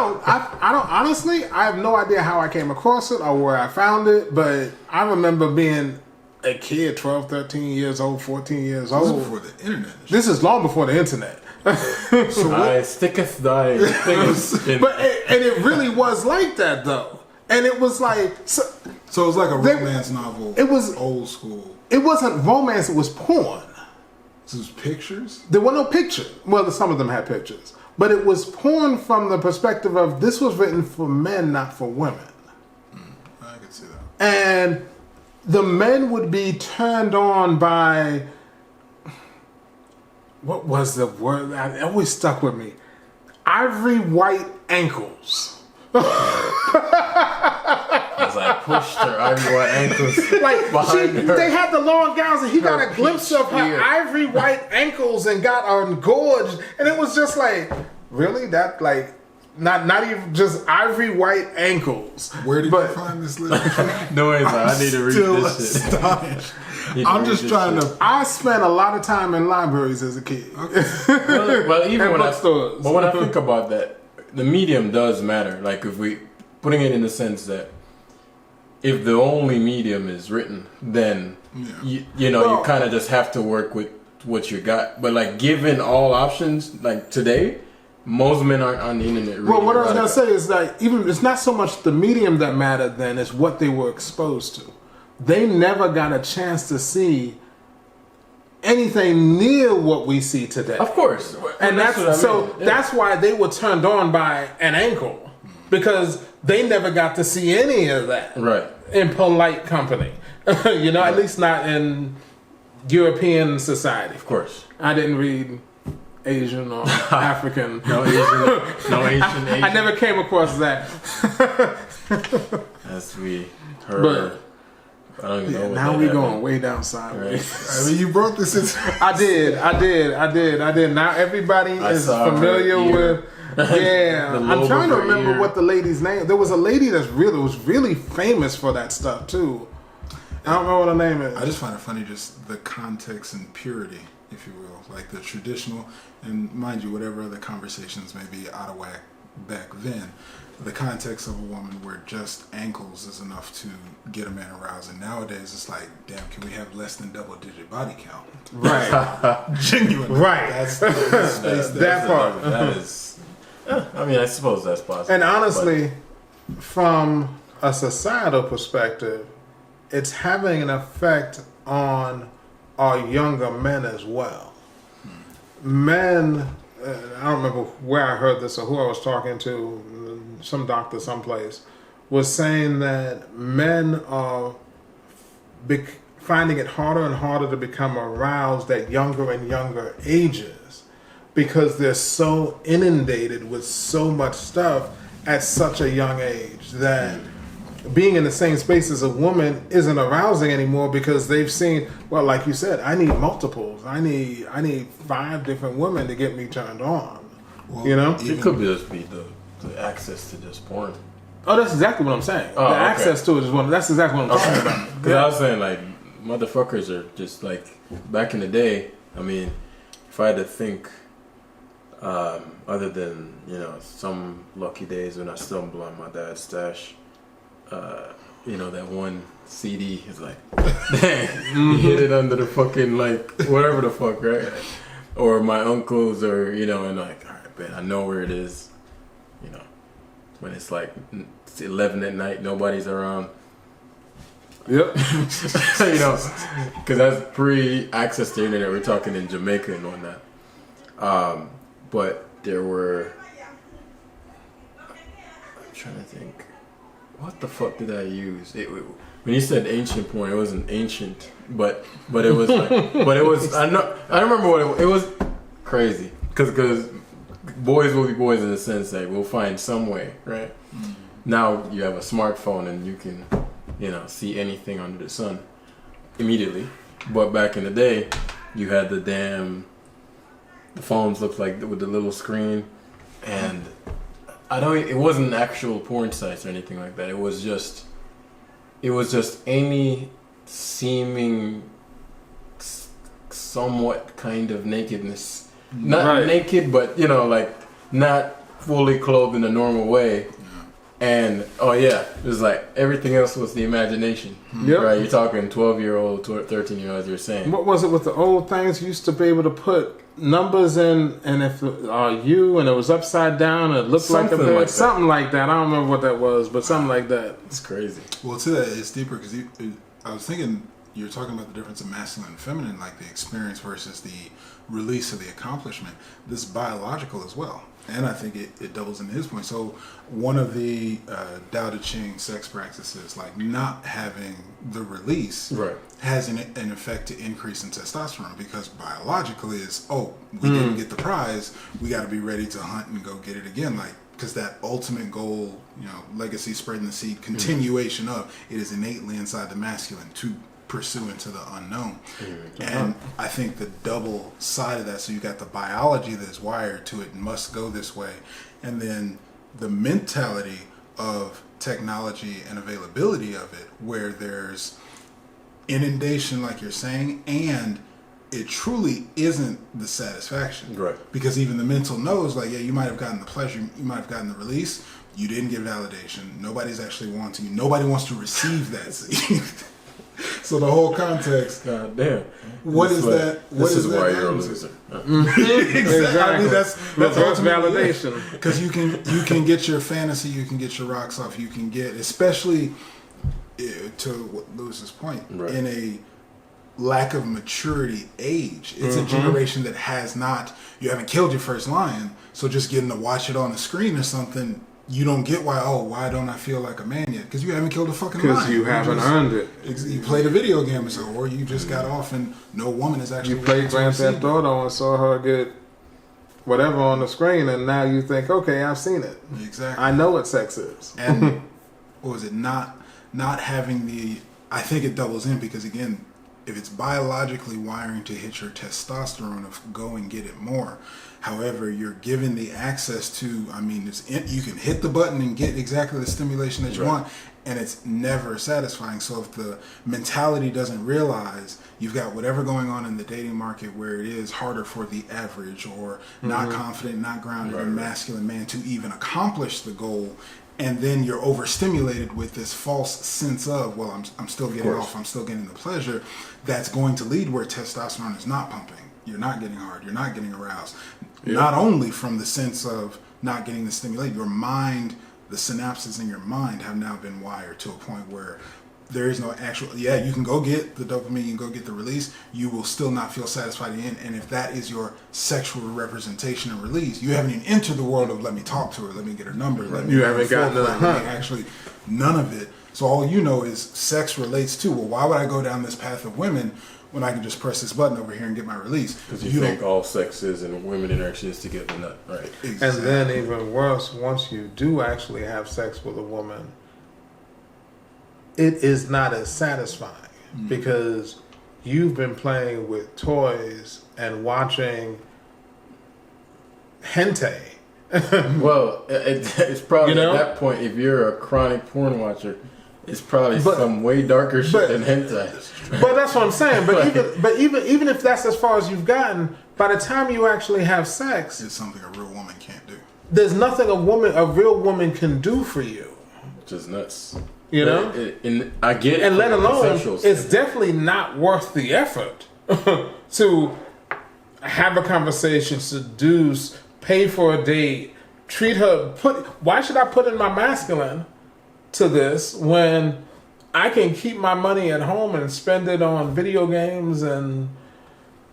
don't honestly, I have no idea how I came across it or where I found it, but I remember being a kid, 12, 13 years old, 14 years This was old. before the internet. This is long before the internet. I sticketh thy fingers in. But it really was like that though. And it was like So it was like a romance novel. it was- old school. it wasn't romance, it was porn. This was pictures. There were no pictures. Well, some of them had pictures. But it was porn from the perspective of this was written for men, not for women. I could see that. And the men would be turned on by, what was the word? It always stuck with me. Ivory white ankles. As I pushed her ivory white ankles Like behind her. they had the long gowns, and he got Her a glimpse peach of her ear. ivory white ankles and got engorged, and it was just like, really? That like, not even just ivory white ankles. Where did But- you find this literature? No, it's like, I need to read Still this shit. astonished. Need to I'm read just this trying shit. to. I spent a lot of time in libraries as a kid. Well, even And when bookstores. but when I think about that, the medium does matter. Like if we putting it in the sense that if the only medium is written, then you Well- you kind of just have to work with what you got. But like given all options, like today, most men aren't on the internet. Well, reading what I was about gonna it. say is that even it's not so much the medium that mattered then; it's what they were exposed to. They never got a chance to see anything near what we see today. Of course, And that's what I so mean. Yeah. that's why they were turned on by an ankle, because they never got to see any of that right. in polite company. At least not in European society. Of course, I didn't read Asian or African. no Asian. I never came across that. As we heard. I don't even know. What Now that we happened. going way down sideways. I mean, you brought this into. I did. Now everybody is saw her familiar ear. with. Yeah, The I'm lobe trying to of her remember ear. what the lady's name. There was a lady was really famous for that stuff too. I don't know what her name is. I just find it funny, just the context and purity, if you will, like the traditional, and mind you, whatever other conversations may be out of whack back then, the context of a woman where just ankles is enough to get a man aroused, and nowadays it's like, damn, can we have less than double-digit body count? Right, Genuinely, right. That's the space That part. That is. I mean, I suppose that's possible. And honestly, from a societal perspective, it's having an effect on our younger men as well. Men, I don't remember where I heard this or who I was talking to, some doctor someplace, was saying that men are finding it harder and harder to become aroused at younger and younger ages because they're so inundated with so much stuff at such a young age that being in the same space as a woman isn't arousing anymore because they've seen, well, like you said, I need multiples. I need 5 different women to get me turned on. Well, You know? It could just be the access to just porn. Oh, that's exactly what I'm saying. Oh, the okay. access to it is one. That's exactly what I'm talking about. Because I was saying, like, motherfuckers are just like, back in the day, I mean, if I had to think, other than, some lucky days when I stumble on my dad's stash, that one CD is like, dang, you hit it under the fucking, like, whatever the fuck, right? Or my uncles, or, and like, all right, man, I know where it is, when it's like it's 11 at night, nobody's around. Yep. Because that's pre-access to the internet. We're talking in Jamaica and whatnot. But there were, I'm trying to think, what the fuck did I use? When you said ancient porn, it wasn't ancient, but it was like, but it was, I remember what it was crazy. Because boys will be boys in the sense that we'll find some way, right? Mm-hmm. Now you have a smartphone and you can, see anything under the sun immediately. But back in the day, you had the phones looked like with the little screen, and It wasn't actual porn sites or anything like that. It was just any seeming somewhat kind of nakedness. Not naked, but like not fully clothed in a normal way. And it was like everything else was the imagination. Yep. Right? You're talking 12-year-old, 13-year-old, you're saying. What was it with the old things? You used to be able to put numbers in, and if you and it was upside down, and it looked Something like a bed, like that. something like that. I don't remember what that was, but something like that. It's crazy. Well, to that, it's deeper because I was thinking you're talking about the difference of masculine and feminine, like the experience versus the release of the accomplishment. This is biological as well. And I think it doubles into his point. So one of the Tao Te Ching sex practices, like not having the release, has an effect to increase in testosterone, because biologically is, we didn't get the prize, we got to be ready to hunt and go get it again. Like, because that ultimate goal, legacy, spreading the seed, continuation of, it is innately inside the masculine to pursue into the unknown. And I think the double side of that, so you got the biology that's wired to it and must go this way, and then the mentality of technology and availability of it, where there's inundation, like you're saying, and it truly isn't the satisfaction. Right. Because even the mental knows, like, you might have gotten the pleasure, you might have gotten the release, you didn't get validation, nobody's actually wanting you, nobody wants to receive that. So the whole context. God damn. What is that? What This is why you're a happen to? loser. Exactly. I mean, that's Reverse ultimately validation. because you can get your fantasy, you can get your rocks off, you can get, especially to what Lewis's point, in a lack of maturity age. It's a generation that you haven't killed your first lion, so just getting to watch it on the screen or something. You don't get why don't I feel like a man yet? Because you haven't killed a fucking lion. Because you haven't earned it. You played a video game, or you just got off and no woman is actually. You played Grand Theft Auto and saw her get whatever on the screen, and now you think, okay, I've seen it. Exactly. I know what sex is. And what was it? Not having the. I think it doubles in because, again, if it's biologically wiring to hit your testosterone of go and get it more. However, you're given the access to, you can hit the button and get exactly the stimulation that you want, and it's never satisfying. So if the mentality doesn't realize you've got whatever going on in the dating market where it is harder for the average or not confident, not grounded in masculine man to even accomplish the goal, and then you're overstimulated with this false sense of, well, I'm still getting off, I'm still getting the pleasure, that's going to lead where testosterone is not pumping. You're not getting hard, you're not getting aroused. Not only from the sense of not getting the stimulation, your mind, the synapses in your mind have now been wired to a point where there is no actual, you can go get the dopamine, you can go get the release, you will still not feel satisfied in the end. And if that is your sexual representation and release, you haven't even entered the world of let me talk to her, let me get her number, let me you haven't gotten to actually none of it. So all you know is sex relates to, well, why would I go down this path of women when I can just press this button over here and get my release? Because you think all sex is and women interaction is to get the nut, right? Exactly. And then even worse, once you do actually have sex with a woman, it is not as satisfying because you've been playing with toys and watching hentai. Well, it's probably at that point, if you're a chronic porn watcher, it's probably some way darker shit than hentai. But that's what I'm saying. But even if that's as far as you've gotten, by the time you actually have sex, it's something a real woman can't do. There's nothing a real woman can do for you. Just nuts. You know? I get it. And let alone, it's definitely not worth the effort to have a conversation, seduce, pay for a date, treat her. Why should I put in my masculine to this when I can keep my money at home and spend it on video games and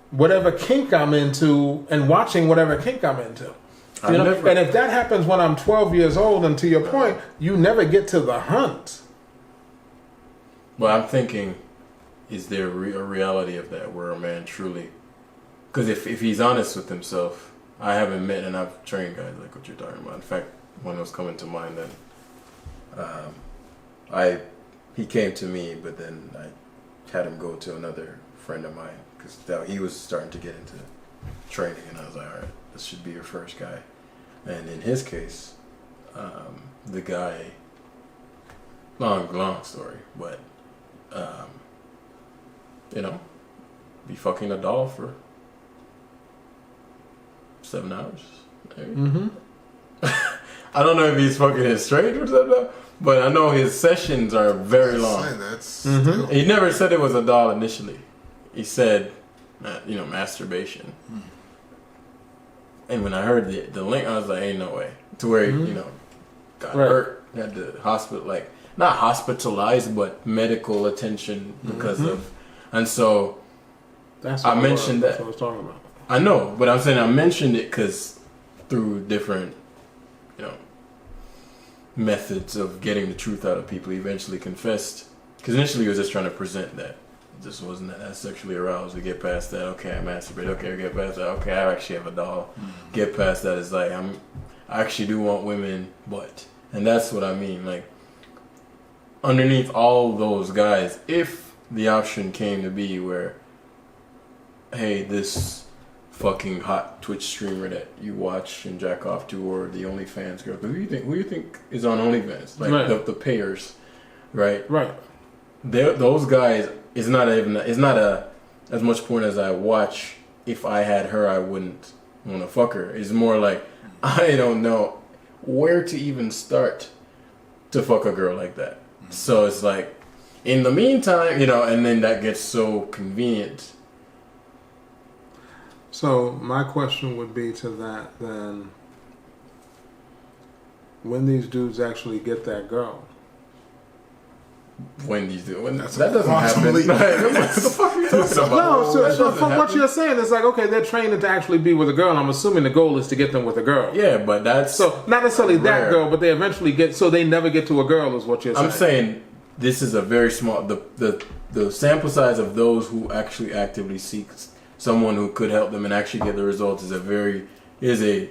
whatever kink I'm into and watching whatever kink I'm into? And if that happens when I'm 12 years old, and to your point, you never get to the hunt. Well, I'm thinking, is there a reality of that where a man truly... Because if he's honest with himself, I haven't met, and I've trained guys like what you're talking about. In fact, one was coming to mind then. He came to me, but then I had him go to another friend of mine because he was starting to get into training, and I was like, all right, this should be your first guy. And in his case, the guy, long story, but be fucking a doll for 7 hours. Mm-hmm. I don't know if he's fucking it straight or something, but I know his sessions are very long. That's Mm-hmm. still, He never said it was a doll initially. He said, masturbation. And when I heard the link, I was like, ain't no way. To where he, got hurt, had to hospital, like not hospitalized, but medical attention because of. And so That's I mentioned that's that. what I was talking about. I know, but I'm saying I mentioned it because through different, methods of getting the truth out of people, he eventually confessed. Because initially he was just trying to present that. Just wasn't that sexually aroused. We get past that. Okay, I masturbate. Okay, I get past that. Okay, I actually have a doll. Get past that. It's like I actually do want women, and that's what I mean. Like underneath all those guys, if the option came to be where, hey, this fucking hot Twitch streamer that you watch and jack off to, or the OnlyFans girl, who you think is on OnlyFans? Like the payers, right? Right. Those guys is not as much porn as I watch. If I had her, I wouldn't want to fuck her. It's more like I don't know where to even start to fuck a girl like that. So it's like, in the meantime, and then that gets so convenient. So my question would be to that then, when these dudes actually get that girl. When these do, that That's doesn't happen. approximately- What the fuck are you talking about? No, That so doesn't from what happen. you're saying, it's like, okay, they're training to actually be with a girl. I'm assuming the goal is to get them with a girl. Yeah, but that's So not necessarily that rare. girl, but they eventually get. So they never get to a girl, is what you're saying. I'm saying this is a very small. The sample size of those who actually actively seek someone who could help them and actually get the results is a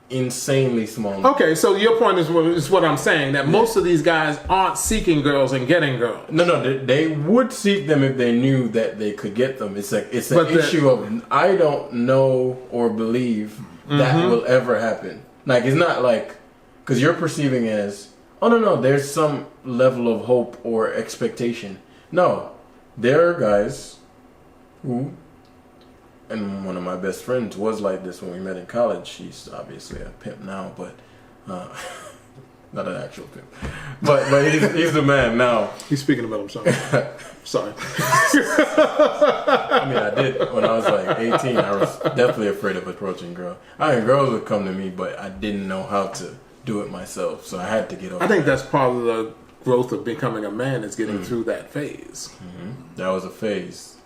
insanely small number. Okay, so your point is what I'm saying, that most of these guys aren't seeking girls and getting girls. No, they would seek them if they knew that they could get them. It's an But issue of I don't know or believe that will ever happen. Like it's not like because you're perceiving as no, there's some level of hope or expectation. No, there are guys who, and one of my best friends was like this when we met in college. She's obviously a pimp now, but not an actual pimp. But he's the man now. He's speaking about himself. Sorry. I mean, I did when I was like 18. I was definitely afraid of approaching girls. Girls would come to me, but I didn't know how to do it myself, so I had to get over. I think that's part of the growth of becoming a man, is getting through that phase. That was a phase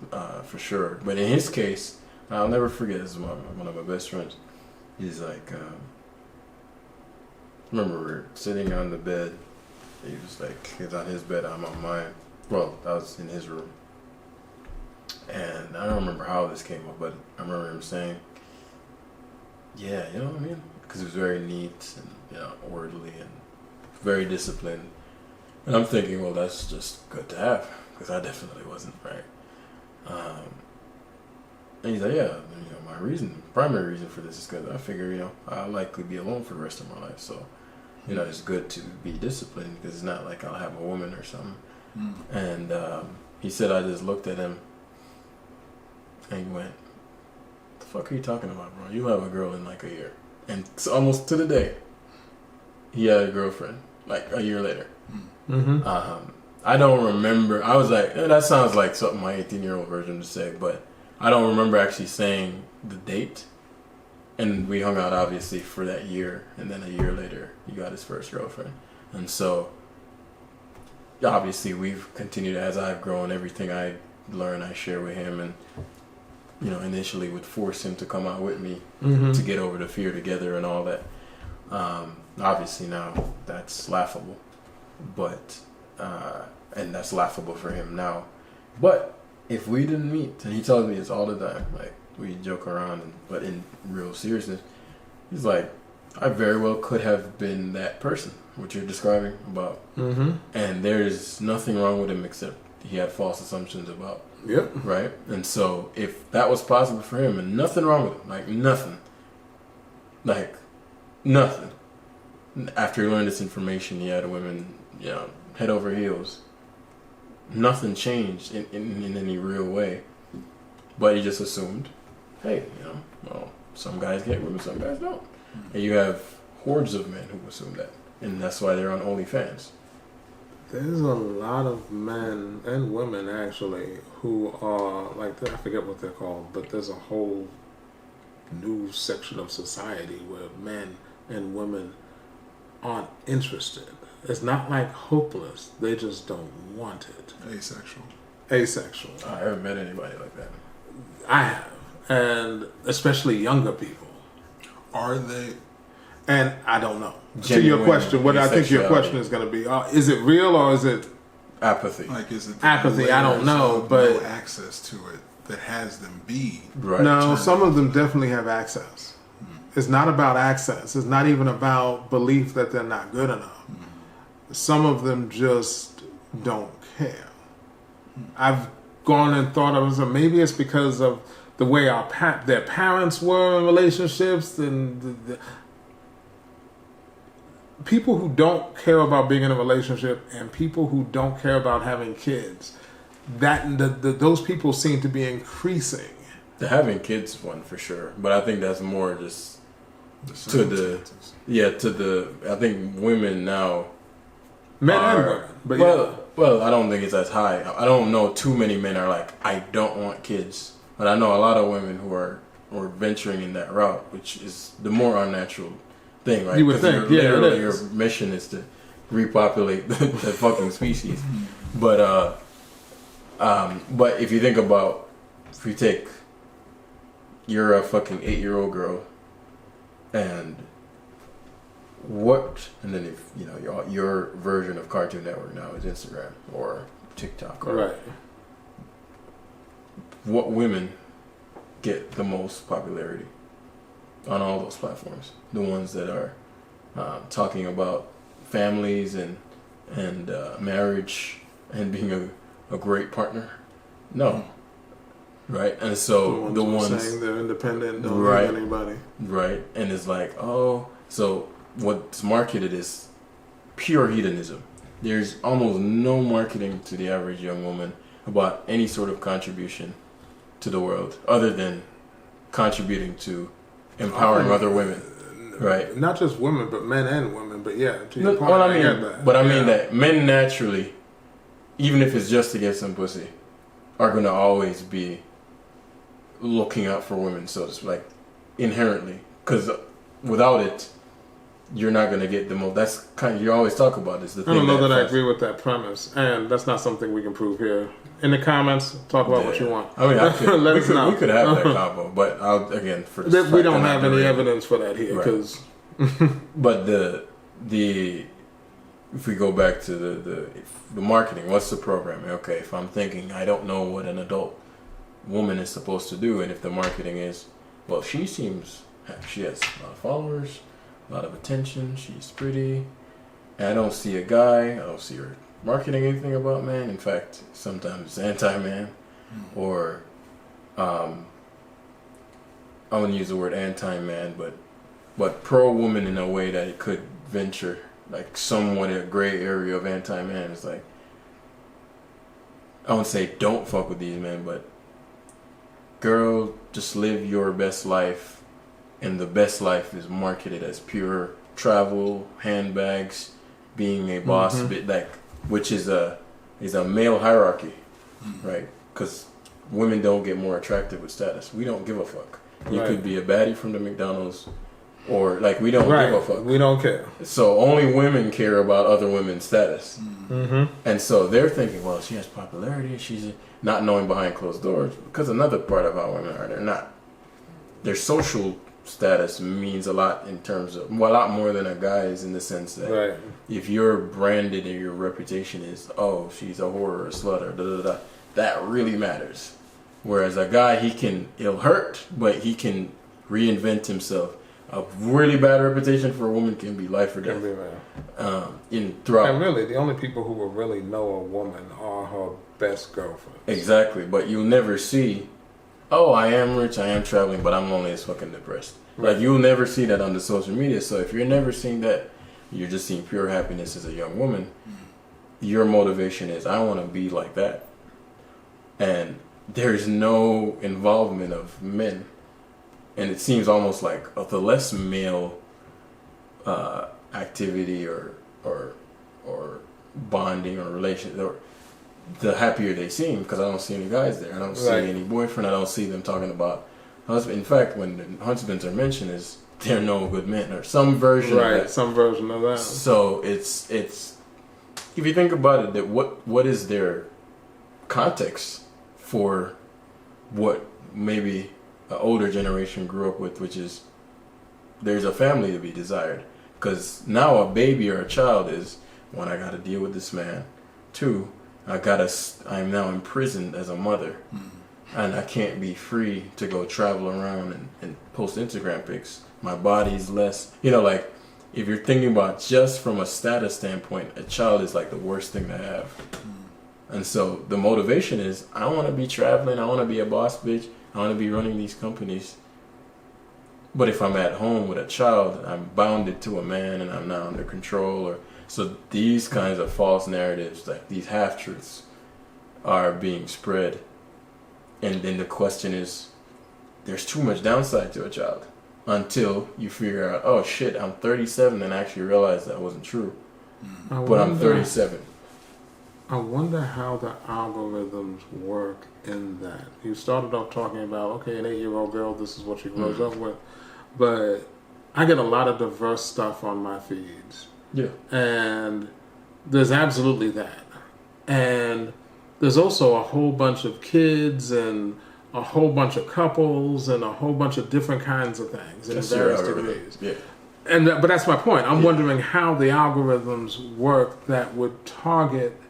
for sure. But in his case, I'll never forget. This is one of my best friends. He's like, remember we were sitting on the bed. He was like, he's on his bed, I'm on mine. Well, I was in his room. And I don't remember how this came up, but I remember him saying, yeah, you know what I mean? Because he was very neat and orderly and very disciplined. And I'm thinking, well, that's just good to have, because I definitely wasn't, right? And he's like, yeah, my primary reason for this is because I figure, I'll likely be alone for the rest of my life. So, it's good to be disciplined because it's not like I'll have a woman or something. And he said, I just looked at him and he went, what the fuck are you talking about, bro? You'll have a girl in like a year. And it's almost to the day, he had a girlfriend like a year later. I don't remember. I was like, that sounds like something my 18-year-old version would say, but I don't remember actually saying the date. And we hung out obviously for that year, and then a year later he got his first girlfriend. And so obviously we've continued, as I've grown, everything I learn I share with him, and initially would force him to come out with me to get over the fear together and all that. Obviously now that's laughable, but and that's laughable for him now. But if we didn't meet, and he tells me this all the time, like we joke around, but in real seriousness, he's like, I very well could have been that person, what you're describing about. And there's nothing wrong with him except he had false assumptions about. Yep. Right? And so if that was possible for him, and nothing wrong with him, like nothing, after you learn this information, you had women, head over heels. Nothing changed in any real way, but you just assumed, hey, well, some guys get women, some guys don't, and you have hordes of men who assume that, and that's why they're on OnlyFans. There's a lot of men and women actually who are like, I forget what they're called, but there's a whole new section of society where men and women aren't interested. It's not like hopeless, they just don't want it. Asexual. I haven't met anybody like that. I have, and especially younger people. Are they? And I don't know. Genuine to your question, what I think your question is going to be, is it real or is it apathy? Like, is it apathy? I don't know, but no access to it that has them be Right. No, some of them definitely have access. It's not about access. It's not even about belief that they're not good enough. Some of them just don't care. I've gone and thought of it. Maybe it's because of the way their parents were in relationships, and the people who don't care about being in a relationship and people who don't care about having kids. Those people seem to be increasing. The having kids one for sure, but I think that's more just I think women now. Men and women. But well, I don't think it's as high. I don't know too many men are like, I don't want kids. But I know a lot of women who are venturing in that route, which is the more unnatural thing, right? You would think, literally it is. Your mission is to repopulate the fucking species. But if you think about, if you take, you're a fucking 8-year-old girl, and then if your version of Cartoon Network now is Instagram or TikTok, or right. What women get the most popularity on all those platforms? The ones that are talking about families and marriage and being a great partner? No. Right? And so the ones saying they're independent, don't right, need anybody. Right. And it's like, so what's marketed is pure hedonism. There's almost no marketing to the average young woman about any sort of contribution to the world other than contributing to empowering other women. Right. Not just women, but men and women. But yeah, to your point, Well, I get that. But I mean that men naturally, even if it's just to get some pussy, are going to always be looking out for women, so to speak, like inherently. Because without it, you're not going to get the most. That's kind of, you always talk about this. I don't know that I agree with that premise, and that's not something we can prove here. In the comments, talk about what you want. I mean, Let us know. We could have that combo, but we don't have any evidence for that here, because. Right. But the if we go back to the marketing, what's the programming? Okay, if I'm thinking I don't know what an adult woman is supposed to do, and if the marketing is, well, she has a lot of followers, a lot of attention, she's pretty, and I don't see a guy, I don't see her marketing anything about man. In fact, sometimes it's anti-man, or I wouldn't use the word anti-man, but pro-woman in a way that it could venture like somewhat a gray area of anti-man. It's like, I wouldn't say don't fuck with these men, but girl, just live your best life, and the best life is marketed as pure travel, handbags, being a boss, which is a male hierarchy, right? Because women don't get more attractive with status. We don't give a fuck. You could be a baddie from the McDonald's, or like we don't give a fuck. We don't care. So only women care about other women's status, and so they're thinking, well, she has popularity. She's not knowing behind closed doors, because another part of how women are, they're not. Their social status means a lot in terms of, well, a lot more than a guy's, in the sense that if you're branded and your reputation is, oh, she's a whore or a slut or that really matters. Whereas a guy, it'll hurt, but he can reinvent himself. A really bad reputation for a woman can be life or death. And really, the only people who will really know a woman are her best girlfriends. Exactly, but you'll never see, oh, I am rich, I am traveling, but I'm only as fucking depressed. Like, you'll never see that on the social media. So if you're never seeing that, you're just seeing pure happiness as a young woman, your motivation is, I want to be like that. And there's no involvement of men. And it seems almost like the less male activity or bonding or relation, or the happier they seem, because I don't see any guys there. I don't see any boyfriend. I don't see them talking about husband. In fact, when the husbands are mentioned, is they're no good men or some version of that. Some version of that. So it's if you think about it, that what is their context for what maybe an older generation grew up with, which is there's a family to be desired. Because now a baby or a child is, one, I got to deal with this man. Two, I'm now imprisoned as a mother. And I can't be free to go travel around and post Instagram pics. My body's less, like, if you're thinking about just from a status standpoint, a child is like the worst thing to have. And so the motivation is, I want to be traveling, I want to be a boss bitch, I want to be running these companies. But if I'm at home with a child, I'm bounded to a man and I'm not under control. So these kinds of false narratives, like these half-truths, are being spread. And then the question is, there's too much downside to a child until you figure out, oh shit, I'm 37 and actually realize that wasn't true. But I'm 37. I wonder how the algorithms work in that. You started off talking about, okay, an 8-year-old girl, this is what she grows up with. But I get a lot of diverse stuff on my feeds. Yeah. And there's absolutely that. And there's also a whole bunch of kids and a whole bunch of couples and a whole bunch of different kinds of things in various degrees. Yeah. But that's my point. I'm wondering how the algorithms work that would target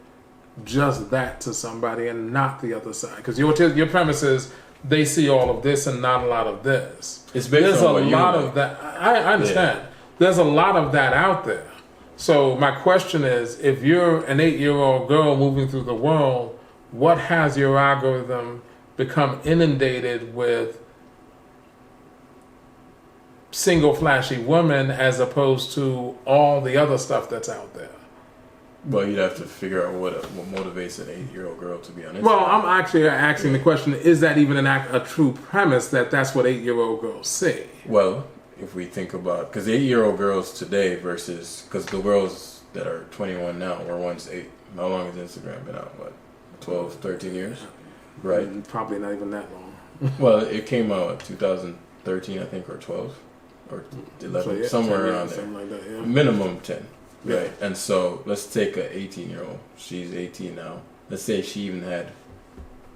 just that to somebody and not the other side. Because your premise is they see all of this and not a lot of this. It's based on what you lot like. of that. I understand. Yeah. There's a lot of that out there. So my question is, if you're an 8-year-old girl moving through the world, what has your algorithm become inundated with single flashy women as opposed to all the other stuff that's out there? Well, you'd have to figure out what motivates an 8-year-old girl to be on Instagram. Well, I'm actually asking the question, is that even a true premise that's what 8-year-old girls see? Well, if we think about, because 8-year-old girls today versus, because the girls that are 21 now were once 8. How long has Instagram been out? What, 12, 13 years? Right? Probably not even that long. Well, it came out 2013, I think, or 12, or 11, so, somewhere around there. Like that, yeah. Minimum 10. Right, and so let's take an 18-year-old. She's 18 now. Let's say she even had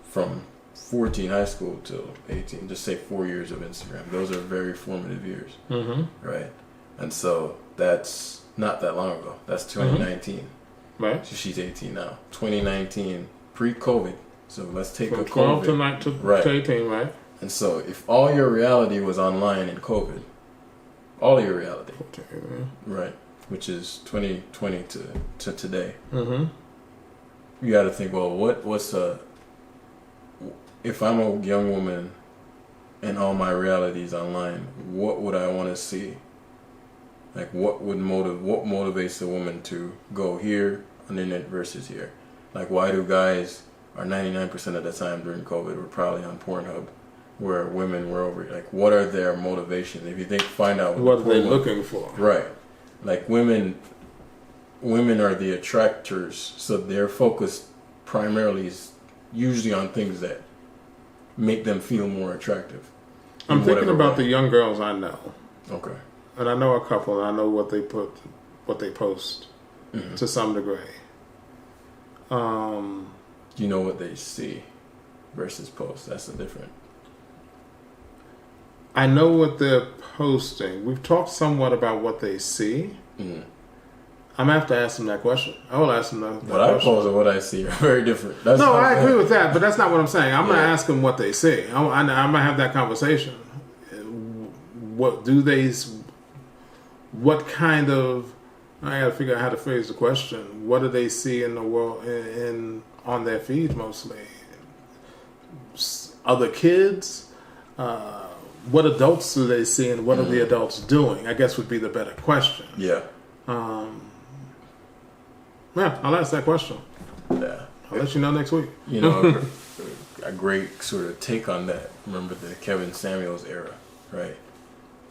from 14 high school till 18, just say 4 years of Instagram. Those are very formative years, right? And so that's not that long ago. That's 2019. Right. So she's 18 now. 2019, pre-COVID. So let's take from a 12 COVID. to 18, right? And so if all your reality was online in COVID, all your reality, right? Which is 2020 to today. You got to think, well, if I'm a young woman and all my reality is online, what would I want to see? Like, what motivates a woman to go here on the internet versus here? Like, why do guys are 99% of the time during COVID were probably on Pornhub, where women were over? Like, what are their motivations? If you find out what are they looking for, right? Like, women are the attractors, so their focus primarily is usually on things that make them feel more attractive. I'm thinking about the young girls I know. Okay. And I know a couple, and I know what they post to some degree. You know what they see versus post. That's the difference. I know what they're posting. We've talked somewhat about what they see. I'm gonna have to ask them that question. I will ask them that what question. I post and what I see are very different. I agree with that, but that's not what I'm saying. I'm gonna ask them what they see. I'm gonna have that conversation. What do they? What kind of? I gotta figure out how to phrase the question. What do they see in the world on their feeds mostly? Other kids. What adults do they see, and what are the adults doing? I guess would be the better question. Yeah. Yeah, I'll ask that question. Yeah. I'll let you know next week. You know, a great sort of take on that. Remember the Kevin Samuels era, right?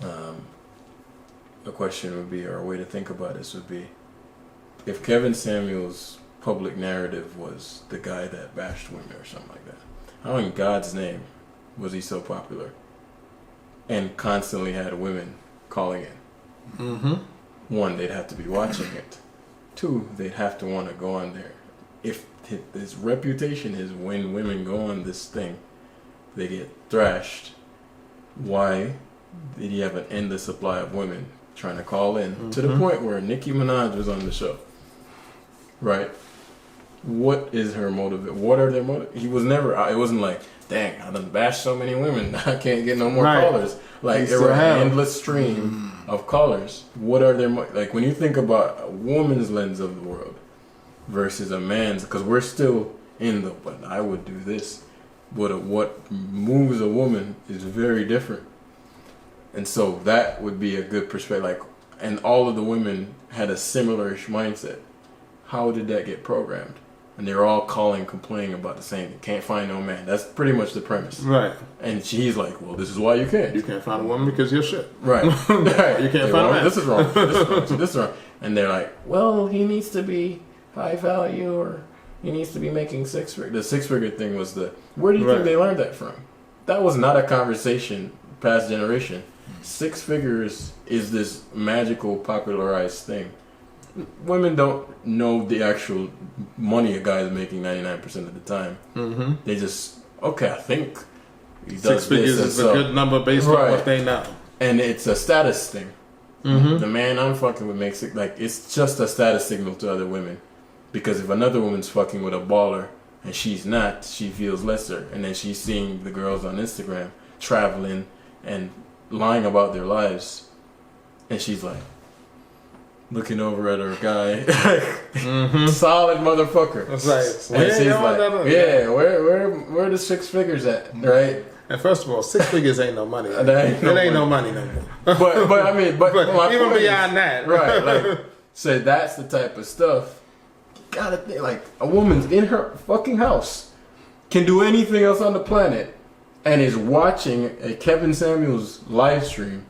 The question would be, or a way to think about this would be, if Kevin Samuels' public narrative was the guy that bashed women or something like that, how in God's name was he so popular and constantly had women calling in? Mm-hmm. One, they'd have to be watching it. Two, they'd have to want to go on there. If his reputation is when women go on this thing, they get thrashed. Why did he have an endless supply of women trying to call in to the point where Nicki Minaj was on the show? Right? What is her motive? What are their motives? He was never. It wasn't like, dang, I done bashed so many women, I can't get no more callers. Like there were an endless stream of callers. What are their like when you think about a woman's lens of the world versus a man's? Because we're still in the but I would do this. What moves a woman is very different, and so that would be a good perspective. Like, and all of the women had a similar-ish mindset. How did that get programmed? And they're all calling, complaining about the same thing. Can't find no man. That's pretty much the premise. Right. And she's like, well, this is why you can't. You can't find a woman because you're shit. Right. Right. You can't find a man. This is wrong. This is wrong. This is wrong. And they're like, well, he needs to be high value or he needs to be making six-figure. The six-figure thing was where do you think they learned that from? That was not a conversation past generation. Six figures is this magical popularized thing. Women don't know the actual money a guy is making 99% of the time. Mm-hmm. They just, okay, I think he does six figures is a good number based on what they know. And it's a status thing. Mm-hmm. The man I'm fucking with makes it like it's just a status signal to other women. Because if another woman's fucking with a baller and she's not, she feels lesser. And then she's seeing the girls on Instagram traveling and lying about their lives. And she's like, looking over at her guy, solid motherfucker. That's right. And she's like, yeah, where are the six figures at, right? And first of all, six figures ain't no money. It ain't no money no more. But I mean, but even beyond that, right? Like, so that's the type of stuff. You gotta think, like a woman's in her fucking house, can do anything else on the planet, and is watching a Kevin Samuels live stream,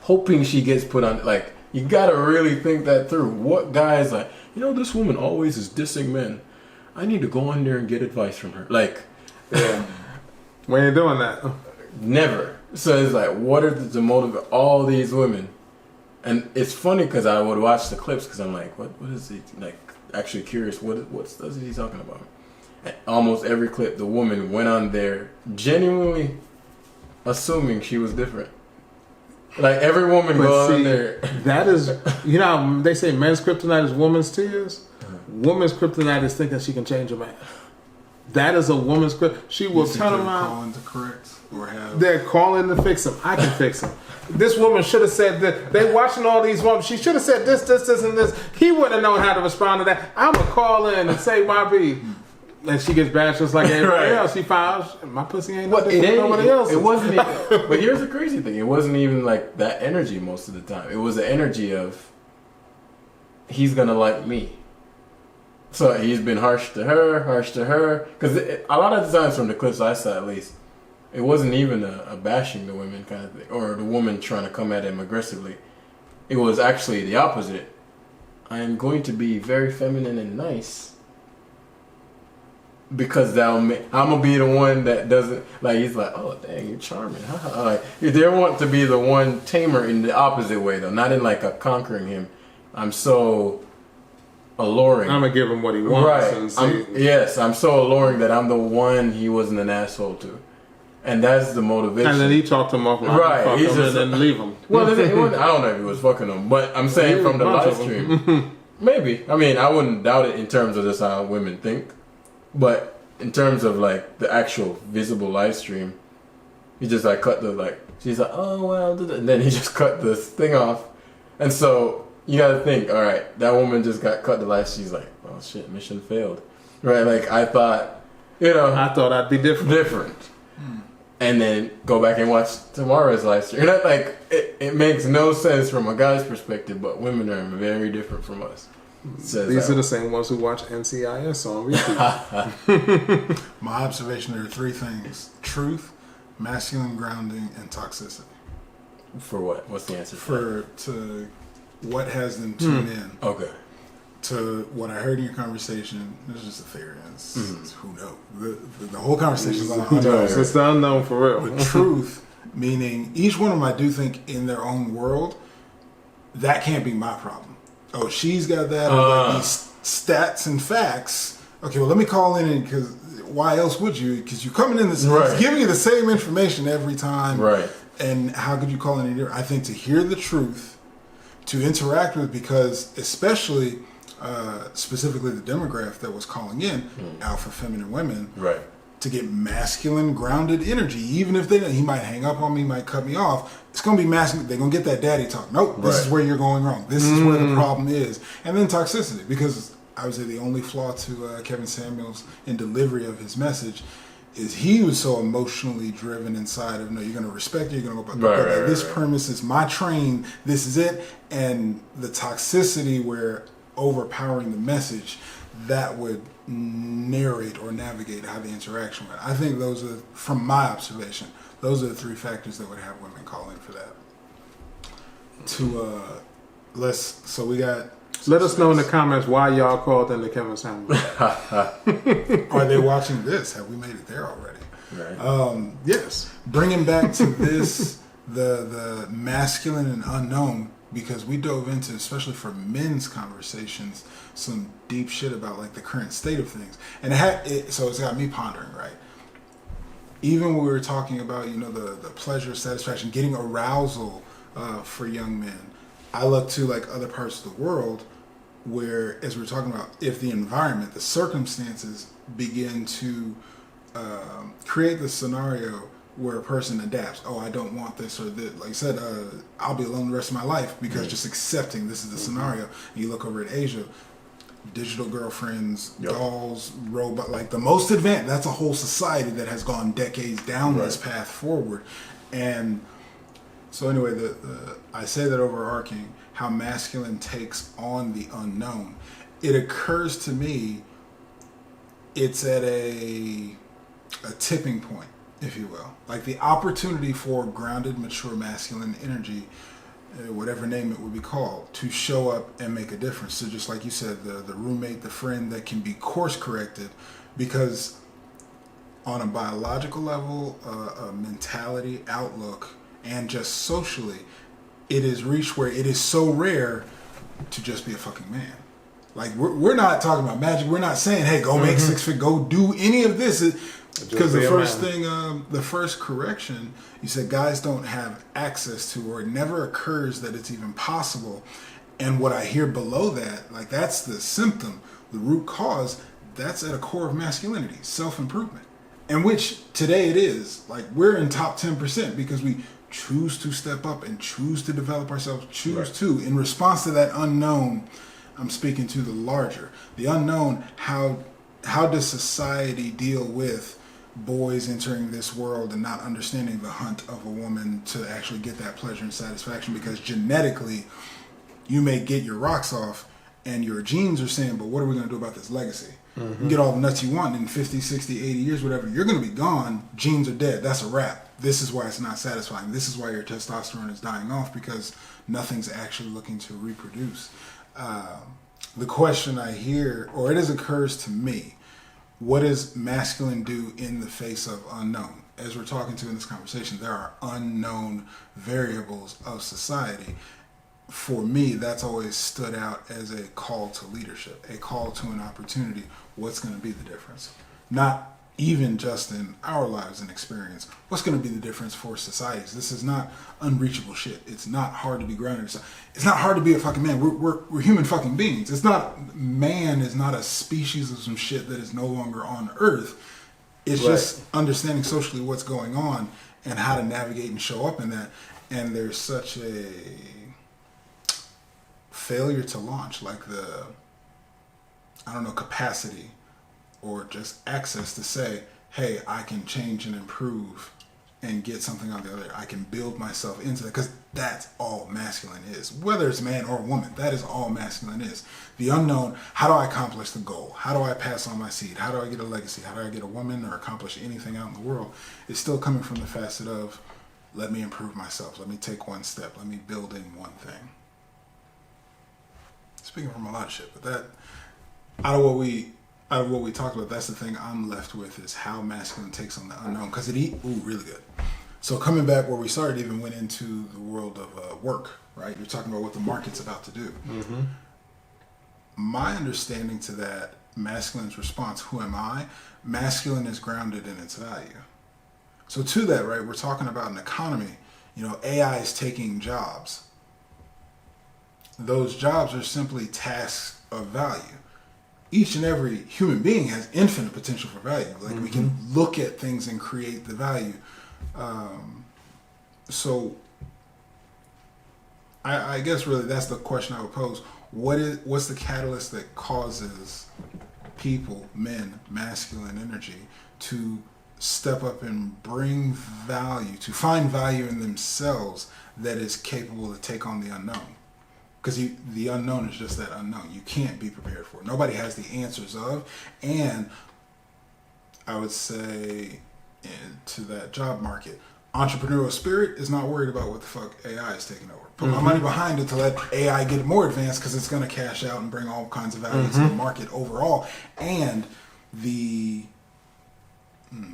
hoping she gets put on. Like, you gotta really think that through. What guy is like, this woman always is dissing men. I need to go on there and get advice from her. Like, yeah. When you're doing that, never. So it's like, what are the motive of all these women? And it's funny because I would watch the clips because I'm like, what is he like? Actually curious, what is he talking about? And almost every clip, the woman went on there genuinely assuming she was different. Like every woman goes on there. That is, they say men's kryptonite is woman's tears. Woman's kryptonite is thinking she can change a man. That is a woman's kryptonite. She will turn around. Calling to correct or have. They're calling to fix him. I can fix him. This woman should have said that. They watching all these women. She should have said this, and this. He wouldn't have known how to respond to that. I'm gonna call in and say my B. And she gets bashed just like everybody else. She files. My pussy ain't no different than nobody else. It wasn't even. But here's the crazy thing. It wasn't even like that energy most of the time. It was the energy of he's gonna like me. So he's been harsh to her. Because a lot of the times from the clips I saw, at least, it wasn't even a bashing the women kind of thing, or the woman trying to come at him aggressively. It was actually the opposite. I am going to be very feminine and nice. Because I'm gonna be the one that doesn't like. He's like, oh dang, you're charming. Like they want to be the one tamer in the opposite way though, not in like a conquering him. I'm so alluring. I'm gonna give him what he wants. Right. I'm so alluring that I'm the one he wasn't an asshole to, and that's the motivation. And then he talked him off, right? He's just and then leave him. Well, I don't know if he was fucking him, but I'm saying from the live stream, maybe. I mean, I wouldn't doubt it in terms of just how women think. But in terms of like the actual visible live stream, he just like cut she's like, oh well, and then he just cut this thing off. And so you gotta think, all right, that woman just got cut the live. She's like, oh shit, mission failed. Right? Like I thought I'd be different. and then go back and watch tomorrow's live stream. Not like it makes no sense from a guy's perspective, but women are very different from us. These are the same ones who watch NCIS on repeat. My observation, there are three things: truth, masculine grounding, and toxicity. For what? What's the answer? To what has them tune in. Okay. To what I heard in your conversation, this is just a theory. It's who knows. The whole conversation is on Who knows? It's the unknown for real. But truth, meaning each one of them, I do think in their own world, that can't be my problem. Oh, she's got that. Like these stats and facts. Okay, well, let me call in because why else would you? Because you're coming in this, it's giving you the same information every time. Right. And how could you call in any? I think to hear the truth, to interact with, because especially. Specifically the demographic that was calling in, alpha feminine women, right, to get masculine grounded energy. Even if he might hang up on me, might cut me off, it's going to be masculine. They're going to get that daddy talk. Nope, this is where you're going wrong. This is where the problem is. And then toxicity, because I would say the only flaw to Kevin Samuels in delivery of his message is he was so emotionally driven inside of, no, you're going to respect it, you're going to go back. This premise is my train, this is it. And the toxicity where overpowering the message, that would narrate or navigate how the interaction went. I think those are, from my observation, those are the three factors that would have women call in for that. So we got. Let us know in the comments why y'all called in to Kevin Samuels. Are they watching this? Have we made it there already? Right. Yes. Bringing back to this, the masculine and unknown. Because we dove into, especially for men's conversations, some deep shit about like the current state of things, and so it's got me pondering, right? Even when we were talking about, the pleasure, satisfaction, getting arousal for young men, I look to like other parts of the world where, as we're talking about, if the environment, the circumstances begin to create the scenario where a person adapts. Oh, I don't want this or that. Like I said, I'll be alone the rest of my life because just accepting this is the scenario. And you look over at Asia, digital girlfriends, dolls, robot, like the most advanced. That's a whole society that has gone decades down this path forward. And so anyway, I say that overarching, how masculine takes on the unknown. It occurs to me, it's at a tipping point, if you will. Like the opportunity for grounded, mature, masculine energy, whatever name it would be called, to show up and make a difference. So just like you said, the roommate, the friend that can be course corrected, because on a biological level, a mentality, outlook, and just socially, it is reached where it is so rare to just be a fucking man. Like we're not talking about magic. We're not saying, hey, go make 6 feet, go do any of this. Because the first thing, the first correction, you said guys don't have access to, or it never occurs that it's even possible. And what I hear below that, like that's the symptom, the root cause, that's at a core of masculinity, self-improvement. And which today it is. Like we're in top 10% because we choose to step up and choose to develop ourselves, choose to, in response to that unknown. I'm speaking to the larger, the unknown. How does society deal with boys entering this world and not understanding the hunt of a woman to actually get that pleasure and satisfaction? Because genetically, you may get your rocks off and your genes are saying, but what are we going to do about this legacy? You can get all the nuts you want in 50, 60, 80 years, whatever. You're going to be gone. Genes are dead. That's a wrap. This is why it's not satisfying. This is why your testosterone is dying off, because nothing's actually looking to reproduce. The question I hear, or it occurs to me, what does masculine do in the face of unknown? As we're talking to in this conversation, there are unknown variables of society. For me, that's always stood out as a call to leadership, a call to an opportunity. What's going to be the difference? Not even just in our lives and experience. What's going to be the difference for societies? This is not unreachable shit. It's not hard to be grounded. It's not hard to be a fucking man. We're human fucking beings. It's not, man is not a species of some shit that is no longer on Earth. It's just understanding socially what's going on and how to navigate and show up in that. And there's such a failure to launch, like the, capacity or just access to say, hey, I can change and improve and get something on the other. I can build myself into that, because that's all masculine is. Whether it's man or woman, that is all masculine is. The unknown, how do I accomplish the goal? How do I pass on my seed? How do I get a legacy? How do I get a woman or accomplish anything out in the world? It's still coming from the facet of, let me improve myself. Let me take one step. Let me build in one thing. Speaking from a lot of shit, but that, out of what we talked about, that's the thing I'm left with, is how masculine takes on the unknown. Because really good. So coming back where we started, even went into the world of work, right? You're talking about what the market's about to do. Mm-hmm. My understanding to that, masculine's response, who am I? Masculine is grounded in its value. So to that, right, we're talking about an economy. AI is taking jobs. Those jobs are simply tasks of value. Each and every human being has infinite potential for value. Like, we can look at things and create the value. So I guess really that's the question I would pose. What's the catalyst that causes people, men, masculine energy, to step up and bring value, to find value in themselves that is capable to take on the unknown? Because the unknown is just that unknown. You can't be prepared for it. Nobody has the answers of. And I would say, to that job market, entrepreneurial spirit is not worried about what the fuck AI is taking over. Put my money behind it to let AI get more advanced, because it's going to cash out and bring all kinds of value to the market overall. And the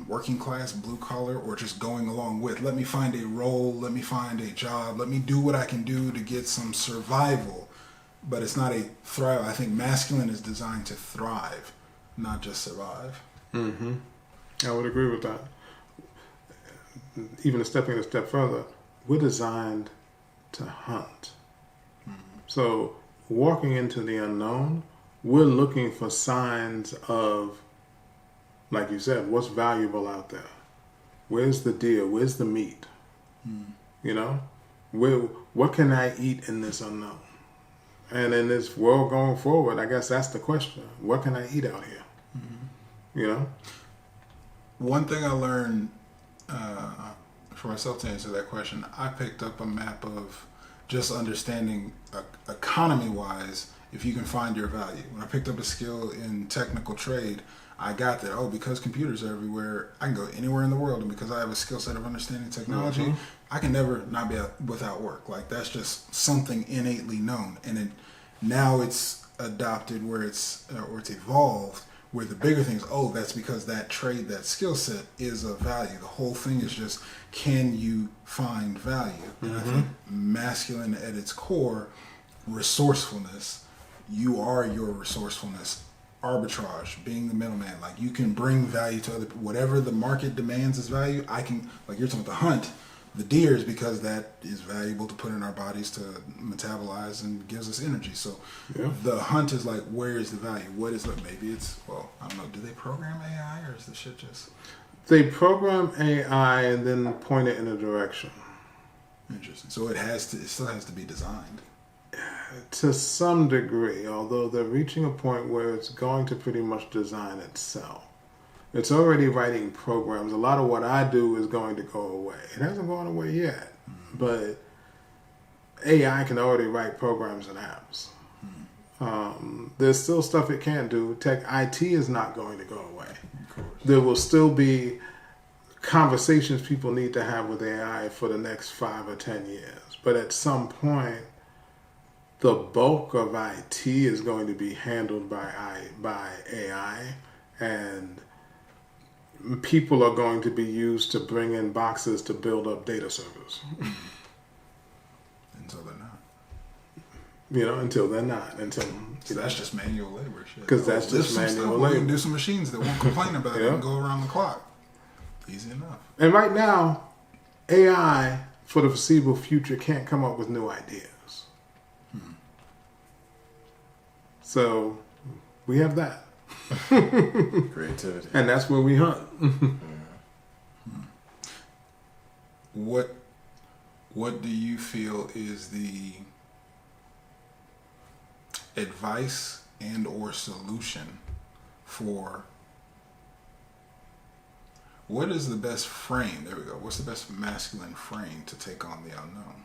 working class, blue collar, or just going along with, let me find a role, let me find a job, let me do what I can do to get some survival. But it's not a thrive. I think masculine is designed to thrive, not just survive. Mm-hmm. I would agree with that. Even stepping a step further, we're designed to hunt. So walking into the unknown, we're looking for signs of, like you said, what's valuable out there? Where's the deer? Where's the meat? What can I eat in this unknown? And in this world going forward, I guess that's the question. What can I eat out here? One thing I learned for myself to answer that question, I picked up a map of just understanding economy-wise, if you can find your value. When I picked up a skill in technical trade, I got that, because computers are everywhere, I can go anywhere in the world, and because I have a skill set of understanding technology, I can never not be without work. Like, that's just something innately known. And now it's adopted where it's evolved, where the bigger things, that's because that trade, that skill set is of value. The whole thing is just, can you find value? And I think masculine at its core, resourcefulness, you are your resourcefulness. Arbitrage, being the middleman, like, you can bring value to other people. Whatever the market demands as value, I can, like you're talking about the hunt, the deer is because that is valuable to put in our bodies to metabolize and gives us energy. So the hunt is like, where is the value? What is it? Maybe it's, I don't know, do they program AI, or is the shit just... They program AI and then point it in a direction. Interesting. So it still has to be designed. To some degree, although they're reaching a point where it's going to pretty much design itself. It's already writing programs. A lot of what I do is going to go away. It hasn't gone away yet, but AI can already write programs and apps. There's still stuff it can't do. Tech IT is not going to go away. Of course. There will still be conversations people need to have with AI for the next 5 or 10 years. But at some point, the bulk of IT is going to be handled by AI, and people are going to be used to bring in boxes to build up data servers. Until they're not. Until they're not. So that's just manual labor shit. Because that's just manual labor. We can do some machines that won't complain about it and go around the clock. Easy enough. And right now, AI, for the foreseeable future, can't come up with new ideas. So we have that. Creativity. And that's where we hunt. What do you feel is the advice and or solution for What is the best frame? There we go. What's the best masculine frame to take on the unknown?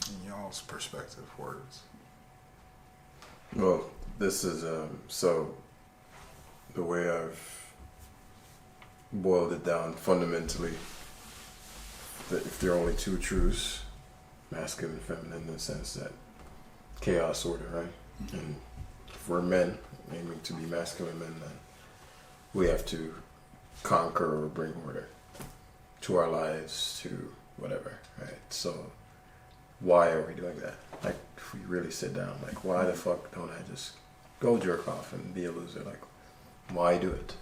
In y'all's perspective, words. Well, this is so the way I've boiled it down fundamentally. That if there are only two truths, masculine and feminine, in the sense that chaos, order, right? And if we're men aiming to be masculine men, then we have to conquer or bring order to our lives, to whatever, right? So why are we doing that? Like, if we really sit down, like, why the fuck don't I just go jerk off and be a loser? Like, why do it?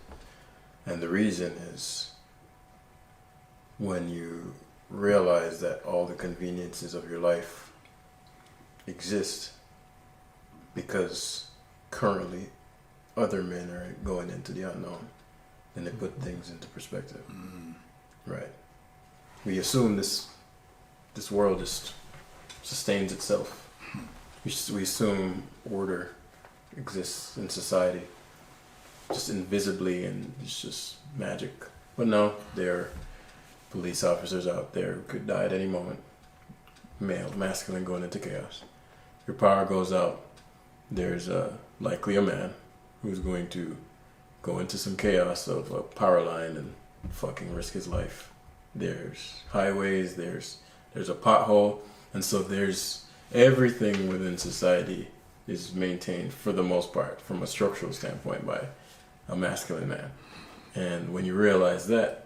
And the reason is when you realize that all the conveniences of your life exist because currently other men are going into the unknown, then they put things into perspective. Right? We assume this world just sustains itself. We assume order exists in society just invisibly, and it's just magic. But no, there are police officers out there who could die at any moment. Male, masculine, going into chaos. Your power goes out. There's likely a man who's going to go into some chaos of a power line and fucking risk his life. There's highways, there's a pothole, and so there's everything within society is maintained for the most part from a structural standpoint by a masculine man. And when you realize that,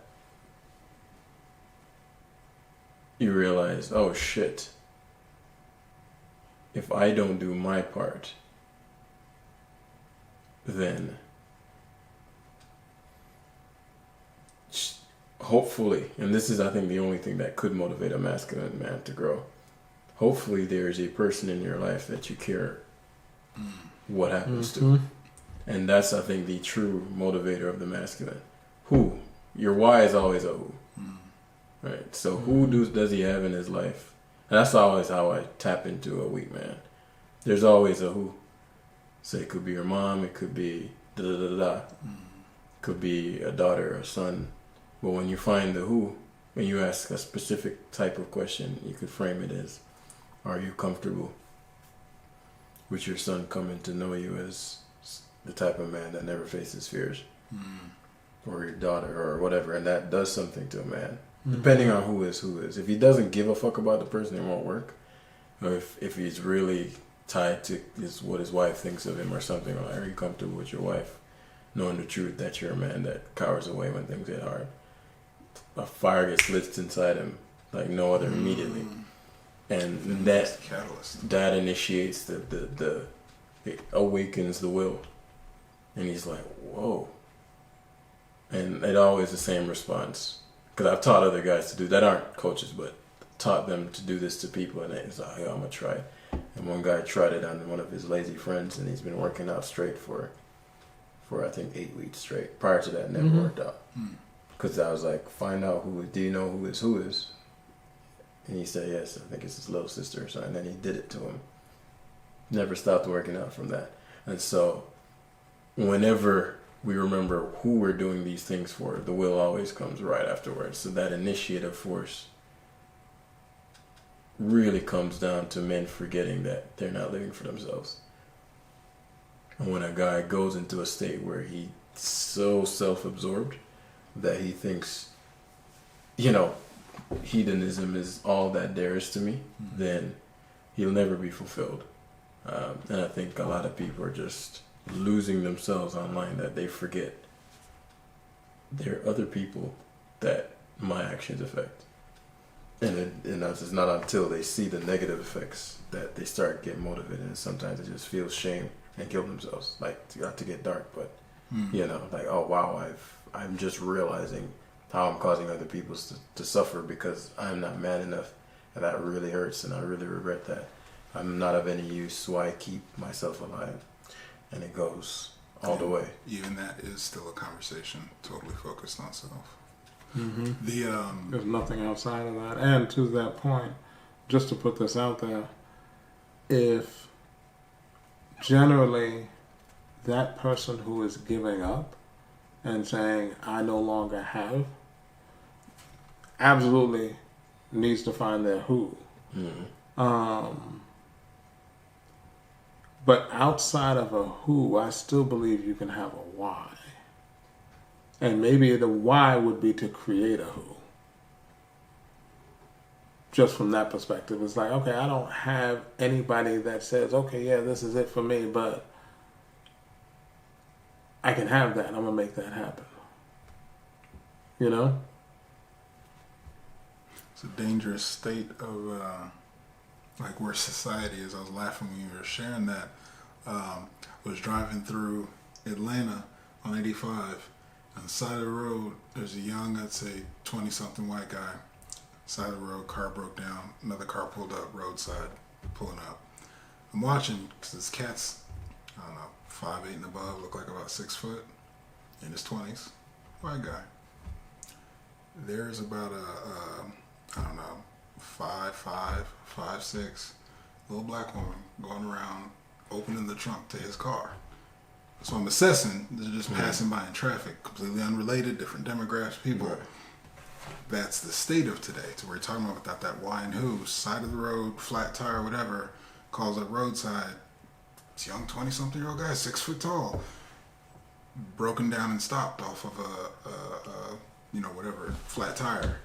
you realize, oh shit, if I don't do my part, then hopefully, and this is I think the only thing that could motivate a masculine man to grow, hopefully there's a person in your life that you care what happens to. And that's, I think, the true motivator of the masculine. Who? Your why is always a who. Right? So who does he have in his life? And that's always how I tap into a weak man. There's always a who. So it could be your mom, it could be da-da-da-da. Could be a daughter or a son. But when you find the who, when you ask a specific type of question, you could frame it as, are you comfortable with your son coming to know you as the type of man that never faces fears? Or your daughter or whatever, and that does something to a man. Depending on who is. If he doesn't give a fuck about the person, it won't work. Or if he's really tied to what his wife thinks of him or something, or like, are you comfortable with your wife knowing the truth that you're a man that cowers away when things get hard? A fire gets lit inside him like no other immediately. And that initiates it awakens the will. And he's like, whoa. And it always the same response. Because I've taught other guys to do that, aren't coaches, but taught them to do this to people, and it's like, oh, I'm gonna try it. And one guy tried it on one of his lazy friends, and he's been working out straight for I think 8 weeks straight. Prior to that, it never worked out. Because I was like, find out do you know who is? And he said, yes, I think it's his little sister or something. And then he did it to him. Never stopped working out from that. And so whenever we remember who we're doing these things for, the will always comes right afterwards. So that initiative force really comes down to men forgetting that they're not living for themselves. And when a guy goes into a state where he's so self-absorbed that he thinks, hedonism is all that there is to me, then he'll never be fulfilled. And I think a lot of people are just losing themselves online, that they forget there are other people that my actions affect. And it's not until they see the negative effects that they start getting motivated, and sometimes they just feel shame and kill themselves. Like, not to get dark, but like, oh wow, I'm just realizing how I'm causing other people to suffer because I'm not man enough, and that really hurts, and I really regret that. I'm not of any use, why keep myself alive? And it goes all the way. Even that is still a conversation totally focused on self. There's nothing outside of that. And to that point, just to put this out there, if generally that person who is giving up and saying, I no longer have, absolutely needs to find their who. But outside of a who, I still believe you can have a why. And maybe the why would be to create a who. Just from that perspective, it's like, okay, I don't have anybody that says, okay, yeah, this is it for me, but I can have that. I'm going to make that happen. You know? It's a dangerous state of, like, where society is. I was laughing when you were sharing that. Was driving through Atlanta on 85. On the side of the road, there's a young, I'd say, 20-something white guy. Side of the road, car broke down. Another car pulled up, roadside, pulling up. I'm watching because this cat's, I don't know, 5'8" and above, look like about 6 foot, in his 20s, white guy. There's about I don't know, 5'5", 5'6", little black woman going around opening the trunk to his car. So I'm assessing, they're just passing by in traffic, completely unrelated, different demographics, people. Right. That's the state of today. So we're talking about without that why and who, side of the road, flat tire, whatever, calls up roadside. This young 20-something-year-old guy, 6 foot tall, broken down and stopped off of a whatever, flat tire.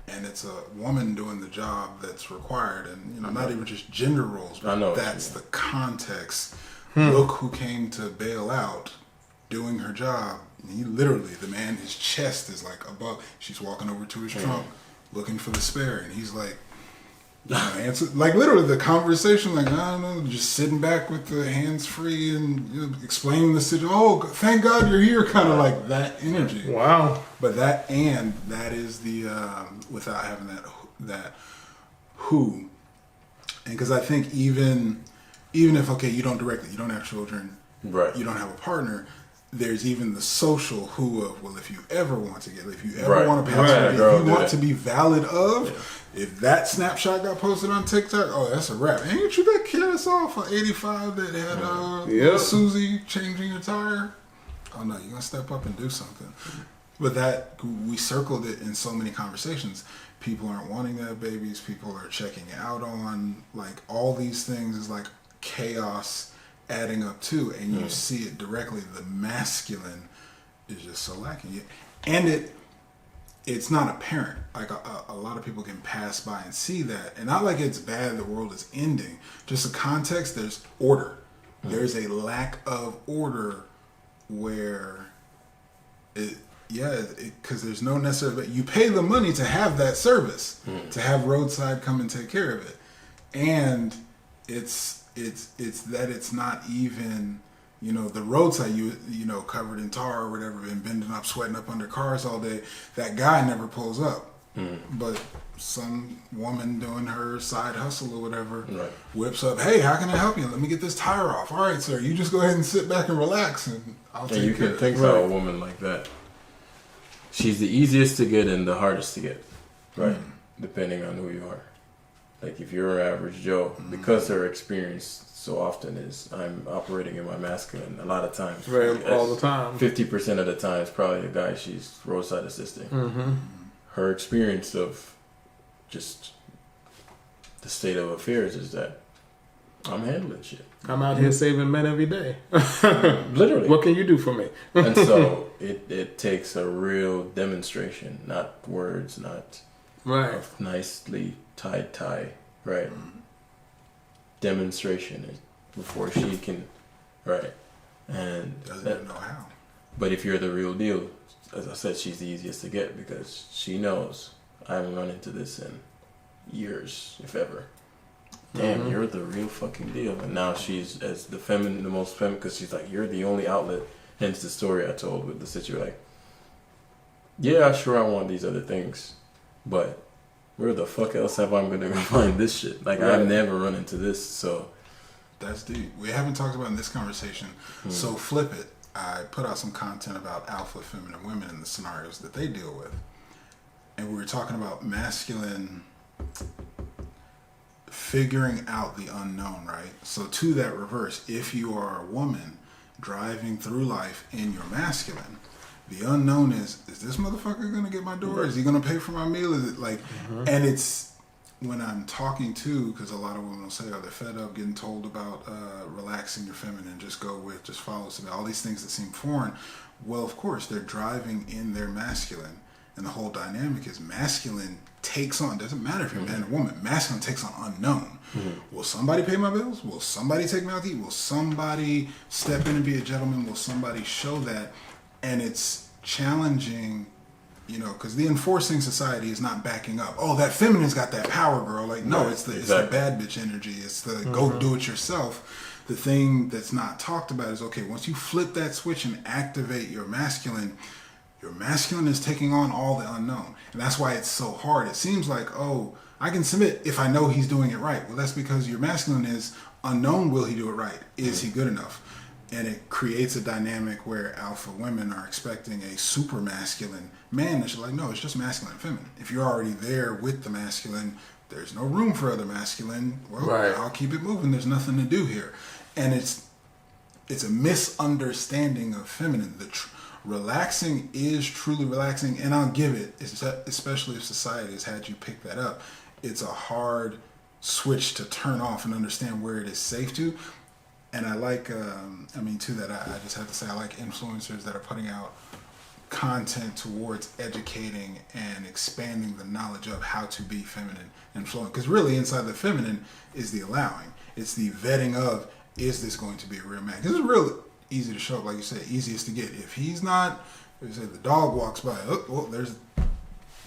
And it's a woman doing the job that's required, and not even just gender roles, but that's the context. Look who came to bail out, doing her job. And he literally, the man, his chest is like above. She's walking over to his trunk, looking for the spare, and he's like, answer, like literally the conversation, like, I don't know, just sitting back with the hands free and explaining the situation. Oh, thank God you're here, kind of like that energy. Wow. But that is the without having that who, and because I think even if you don't have children, Right. you don't have a partner. There's even the social who of, well, if you ever want to if you ever want to pass if you want to be valid of, if that snapshot got posted on TikTok, oh, that's a wrap. Ain't you that kid I saw for 85 that had Susie changing your tire? Oh no, you're gonna step up and do something. But that, we circled it in so many conversations. People aren't wanting to have babies. People are checking out on, like, all these things is like chaos adding up too, and you see it directly. The masculine is just so lacking, and it's not apparent. Like a lot of people can pass by and see that, and not like it's bad. The world is ending. Just the context. There's order. There's a lack of order where because there's no necessary. You pay the money to have that service, to have roadside come and take care of it, and it's that it's not even, the roadside, covered in tar or whatever, been bending up, sweating up under cars all day. That guy never pulls up, but some woman doing her side hustle or whatever whips up. Hey, how can I help you? Let me get this tire off. All right, sir. You just go ahead and sit back and relax, and I'll take care of it. And you can think about a woman like that. She's the easiest to get and the hardest to get, right? Depending on who you are. Like if you're an average Joe, because her experience so often is I'm operating in my masculine a lot of times. All the time. 50% of the time it's probably a guy she's roadside assisting. Her experience of just the state of affairs is that I'm handling shit. I'm out here saving men every day. Literally. What can you do for me? And so it takes a real demonstration, not words, not a nicely tied tie, right? Demonstration before she can, right? And doesn't even know how. But if you're the real deal, as I said, she's the easiest to get because she knows I haven't run into this in years, if ever. Damn, you're the real fucking deal. And now she's as the most feminine, because she's like, you're the only outlet. Hence the story I told with the situation. Like, yeah, sure, I want these other things, but where the fuck else have I been to find this shit? Like, I've never run into this, so. That's deep. We haven't talked about in this conversation. So flip it. I put out some content about alpha feminine women and the scenarios that they deal with. And we were talking about masculine figuring out the unknown, right? So to that reverse, if you are a woman driving through life in your masculine, The unknown is this motherfucker gonna get my door? Is he gonna pay for my meal? Is it like, and it's when I'm talking to, because a lot of women will say, they're fed up getting told about relaxing your feminine, just follow something, all these things that seem foreign. Well, of course, they're driving in their masculine, and the whole dynamic is masculine takes on, doesn't matter if you're a man or woman, masculine takes on unknown. Will somebody pay my bills? Will somebody take me out to eat? Will somebody step in and be a gentleman? Will somebody show that? And it's challenging, because the enforcing society is not backing up. Oh, that feminine's got that power, girl. Like, no, it's the bad bitch energy. It's the go do it yourself. The thing that's not talked about is, okay, once you flip that switch and activate your masculine is taking on all the unknown. And that's why it's so hard. It seems like, oh, I can submit if I know he's doing it right. Well, that's because your masculine is unknown. Will he do it right? Is he good enough? And it creates a dynamic where alpha women are expecting a super masculine man that's like, no, it's just masculine and feminine. If you're already there with the masculine, there's no room for other masculine. Well, I'll keep it moving. There's nothing to do here. And it's a misunderstanding of feminine. Relaxing is truly relaxing, and I'll give it, especially if society has had you pick that up, it's a hard switch to turn off and understand where it is safe to. And I like, to that, I just have to say, I like influencers that are putting out content towards educating and expanding the knowledge of how to be feminine and flowing. Because really, inside the feminine is the allowing. It's the vetting of, is this going to be a real man? Because it's real easy to show up, like you said, easiest to get. If he's not, if say the dog walks by, oh, well, there's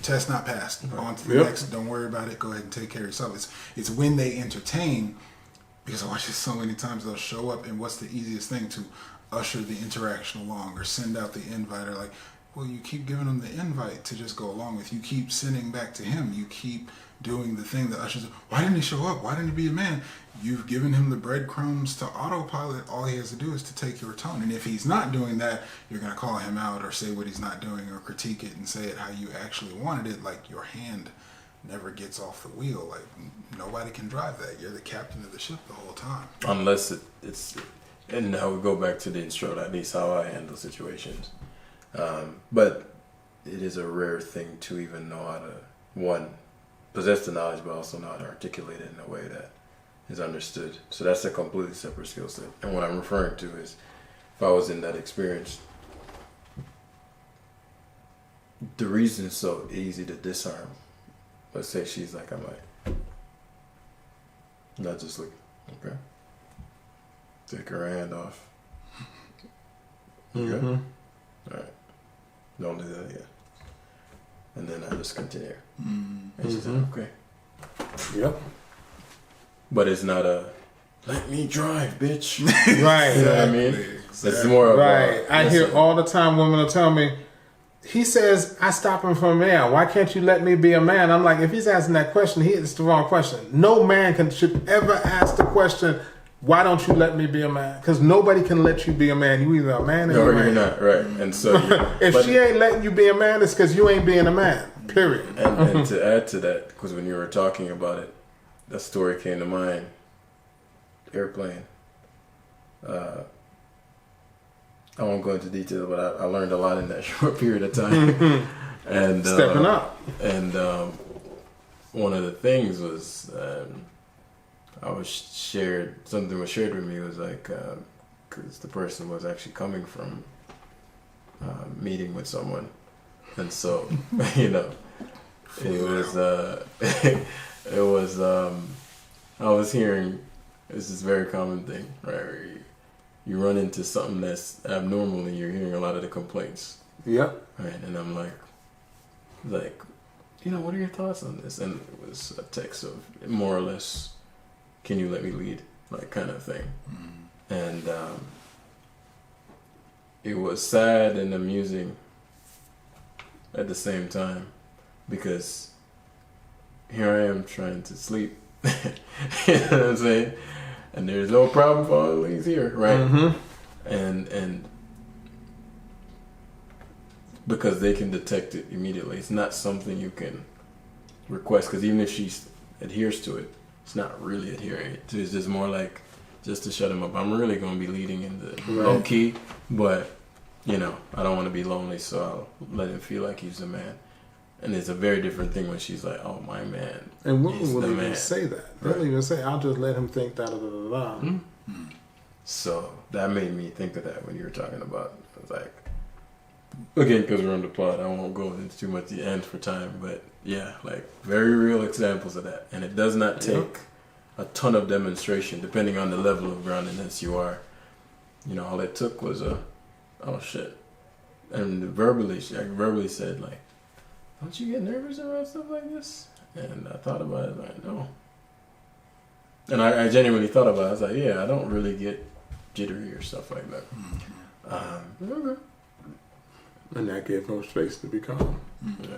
test not passed. On to the next. Don't worry about it. Go ahead and take care of yourself. It's when they entertain. Because I watch this so many times, they'll show up, and what's the easiest thing? To usher the interaction along or send out the invite, or like, well, you keep giving them the invite to just go along with. You keep sending back to him. You keep doing the thing that ushers. Why didn't he show up? Why didn't he be a man? You've given him the breadcrumbs to autopilot. All he has to do is to take your tone. And if he's not doing that, you're going to call him out or say what he's not doing or critique it and say it how you actually wanted it. Like, your hand never gets off the wheel. Like, nobody can drive that. You're the captain of the ship the whole time. Unless it's and now we go back to the intro, at least how I handle situations. But it is a rare thing to even know how to, one, possess the knowledge, but also know how to articulate it in a way that is understood. So that's a completely separate skill set. And what I'm referring to is, if I was in that experience, the reason it's so easy to disarm, let's say she's like, I'm like, not just look, okay, take her hand off. Okay? All right. Don't do that again. And then I just continue. And she said, okay. Yep. But it's not a, let me drive, bitch. Right. You know what I mean? Exactly. It's more of a, I hear all the time women will tell me, he says, I stop him from a man. Why can't you let me be a man? I'm like, if he's asking that question, it's the wrong question. No man should ever ask the question, why don't you let me be a man? Because nobody can let you be a man. You either a man or you're not, right? And so, if she ain't letting you be a man, it's because you ain't being a man. Period. And to add to that, because when you were talking about it, that story came to mind. Airplane. I won't go into detail, but I learned a lot in that short period of time. And stepping up. And one of the things was. Something was shared with me. It was like, because the person was actually coming from meeting with someone, and so it was I was hearing it's this very common thing, right? Where you run into something that's abnormal, and you're hearing a lot of the complaints. Yep. Right, and I'm like, what are your thoughts on this? And it was a text of more or less, can you let me lead? Like, kind of thing. And it was sad and amusing at the same time, because here I am trying to sleep. You know what I'm saying? And there's no problem falling leads here, right? And because they can detect it immediately. It's not something you can request, because even if she adheres to it, it's not really adhering to it. It's just more like, just to shut him up. I'm really going to be leading in the low key, but you know, I don't want to be lonely, so I'll let him feel like he's the man. And it's a very different thing when she's like, "Oh, my man." And women will even man. say that. They'll Right. even say, "I'll just let him think da da da da da." Mm-hmm. So that made me think of that when you were talking about. I was like, again, because we're on the plot, I won't go into too much the end for time, but yeah, like very real examples of that. And it does not take a ton of demonstration, depending on the level of groundedness you are. You know, all it took was oh shit, and verbally, she verbally said like, "Don't you get nervous around stuff like this?" And I thought about it, like, no. And I genuinely thought about it. I was like, yeah, I don't really get jittery or stuff like that. Okay. And that gave her space to be calm. Yeah.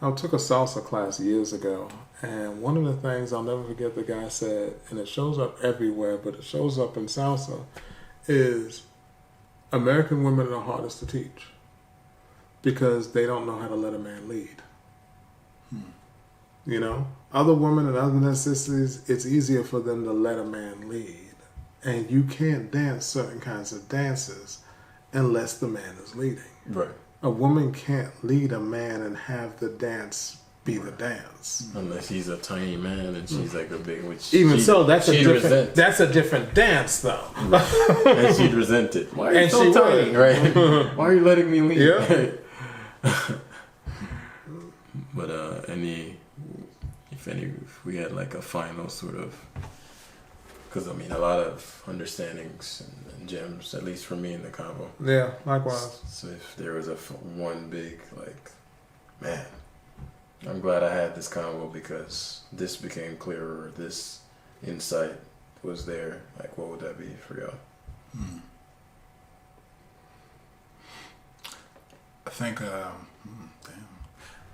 I took a salsa class years ago, and one of the things I'll never forget the guy said, and it shows up everywhere, but it shows up in salsa, is American women are the hardest to teach because they don't know how to let a man lead. You know, other women and other necessities, it's easier for them to let a man lead. And you can't dance certain kinds of dances unless the man is leading. Right. A woman can't lead a man and have the dance be the dance. Unless he's a tiny man and she's like a big, which Even so, that's a different. resent. That's a different dance, though. And she'd resent it. Why are you And so she tiny? would. Right? Why are you letting me lead? Yeah. But if we had like a final sort of, because I mean a lot of understandings and gems, at least for me in the convo. Yeah, likewise. So if there was one big like, man, I'm glad I had this convo because this became clearer. This insight was there. Like, what would that be for y'all? I think,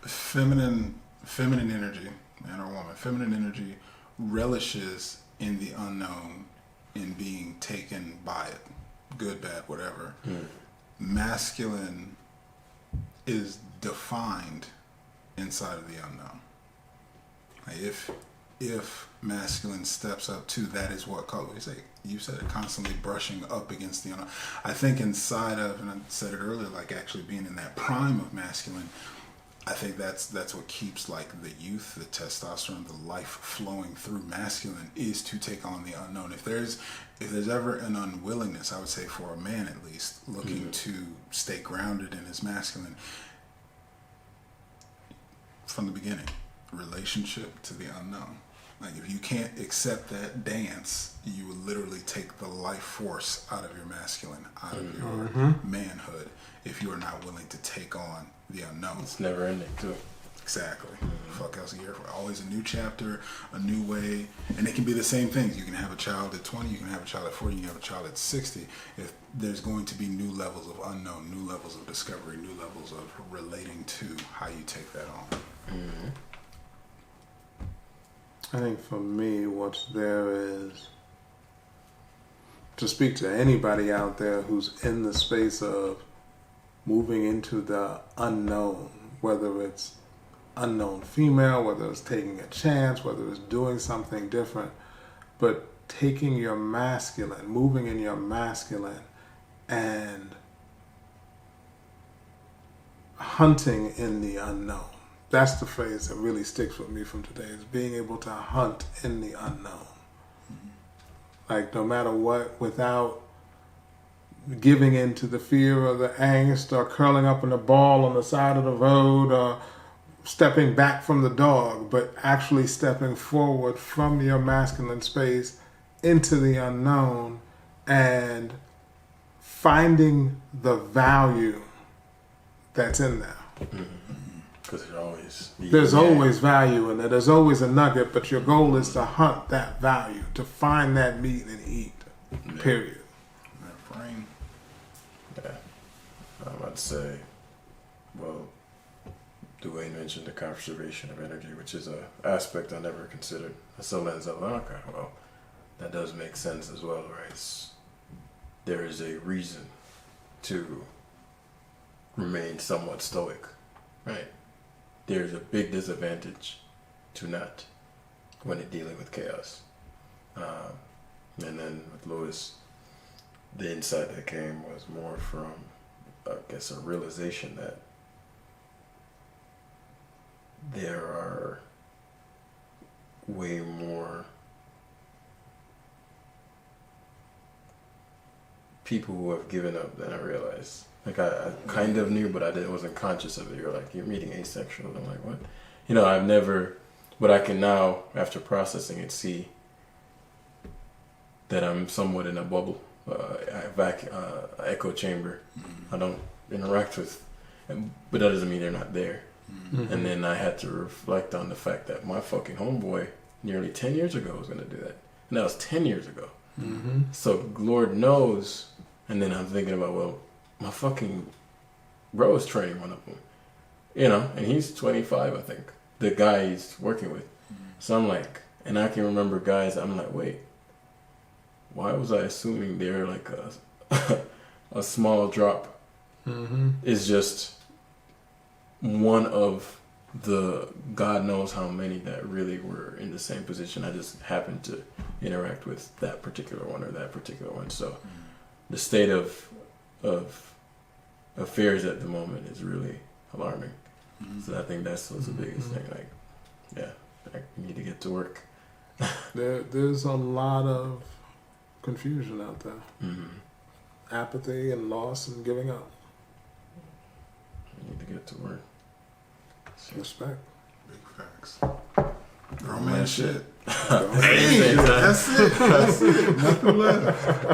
feminine energy, man or woman, feminine energy relishes in the unknown, in being taken by it, good, bad, whatever. Masculine is defined inside of the unknown. Like if masculine steps up to that, is what color you said it, constantly brushing up against the unknown. I think inside of, and I said it earlier, like actually being in that prime of masculine, I think that's what keeps like the youth, the testosterone, the life flowing through masculine, is to take on the unknown. If there's ever an unwillingness, I would say for a man at least, looking to stay grounded in his masculine, from the beginning, relationship to the unknown. Like if you can't accept that dance, you will literally take the life force out of your masculine, out of your manhood, if you are not willing to take on the unknown. It's never ending too. Exactly. Fuck else a year for always a new chapter, a new way, and it can be the same things. You can have a child at 20, you can have a child at 40, you can have a child at 60. If there's going to be new levels of unknown, new levels of discovery, new levels of relating to how you take that on. I think for me, what's there is to speak to anybody out there who's in the space of moving into the unknown, whether it's unknown female, whether it's taking a chance, whether it's doing something different, but taking your masculine, moving in your masculine, and hunting in the unknown. That's the phrase that really sticks with me from today, is being able to hunt in the unknown. Like no matter what, without giving in to the fear or the angst or curling up in a ball on the side of the road or stepping back from the dog, but actually stepping forward from your masculine space into the unknown and finding the value that's in there. Because there's always value in it. There's always a nugget, but your goal is to hunt that value, to find that meat and eat. Period. That frame. Yeah. I'm about to say, well, Dwayne mentioned the conservation of energy, which is a aspect I never considered. That's a lens of, okay, well, that does make sense as well, right? There is a reason to remain somewhat stoic, right? There's a big disadvantage to not when dealing with chaos. And then with Lewis, the insight that came was more from, I guess, a realization that there are way more people who have given up than I realized. Like I kind of knew, but wasn't conscious of it. You're like, you're meeting asexuals. I'm like, what? You know, I've never, but I can now, after processing it, see that I'm somewhat in a bubble, echo chamber. I don't interact with, but that doesn't mean they're not there. Mm-hmm. And then I had to reflect on the fact that my fucking homeboy nearly 10 years ago was going to do that. And that was 10 years ago. Mm-hmm. So Lord knows. And then I'm thinking about, well, my fucking bro is training one of them. You know, and he's 25, I think. The guy he's working with. So I'm like, and I can remember guys, I'm like, wait, why was I assuming they're like a small drop? Mm-hmm. Is just one of the God knows how many that really were in the same position. I just happened to interact with that particular one or that particular one. So the state of affairs at the moment is really alarming. So I think that's what's the biggest thing. Like, yeah, I need to get to work. There's a lot of confusion out there. Mm-hmm. Apathy and loss and giving up. I need to get to work. Respect. Big facts. Grown man shit. Don't- That's it. That's it. Nothing left.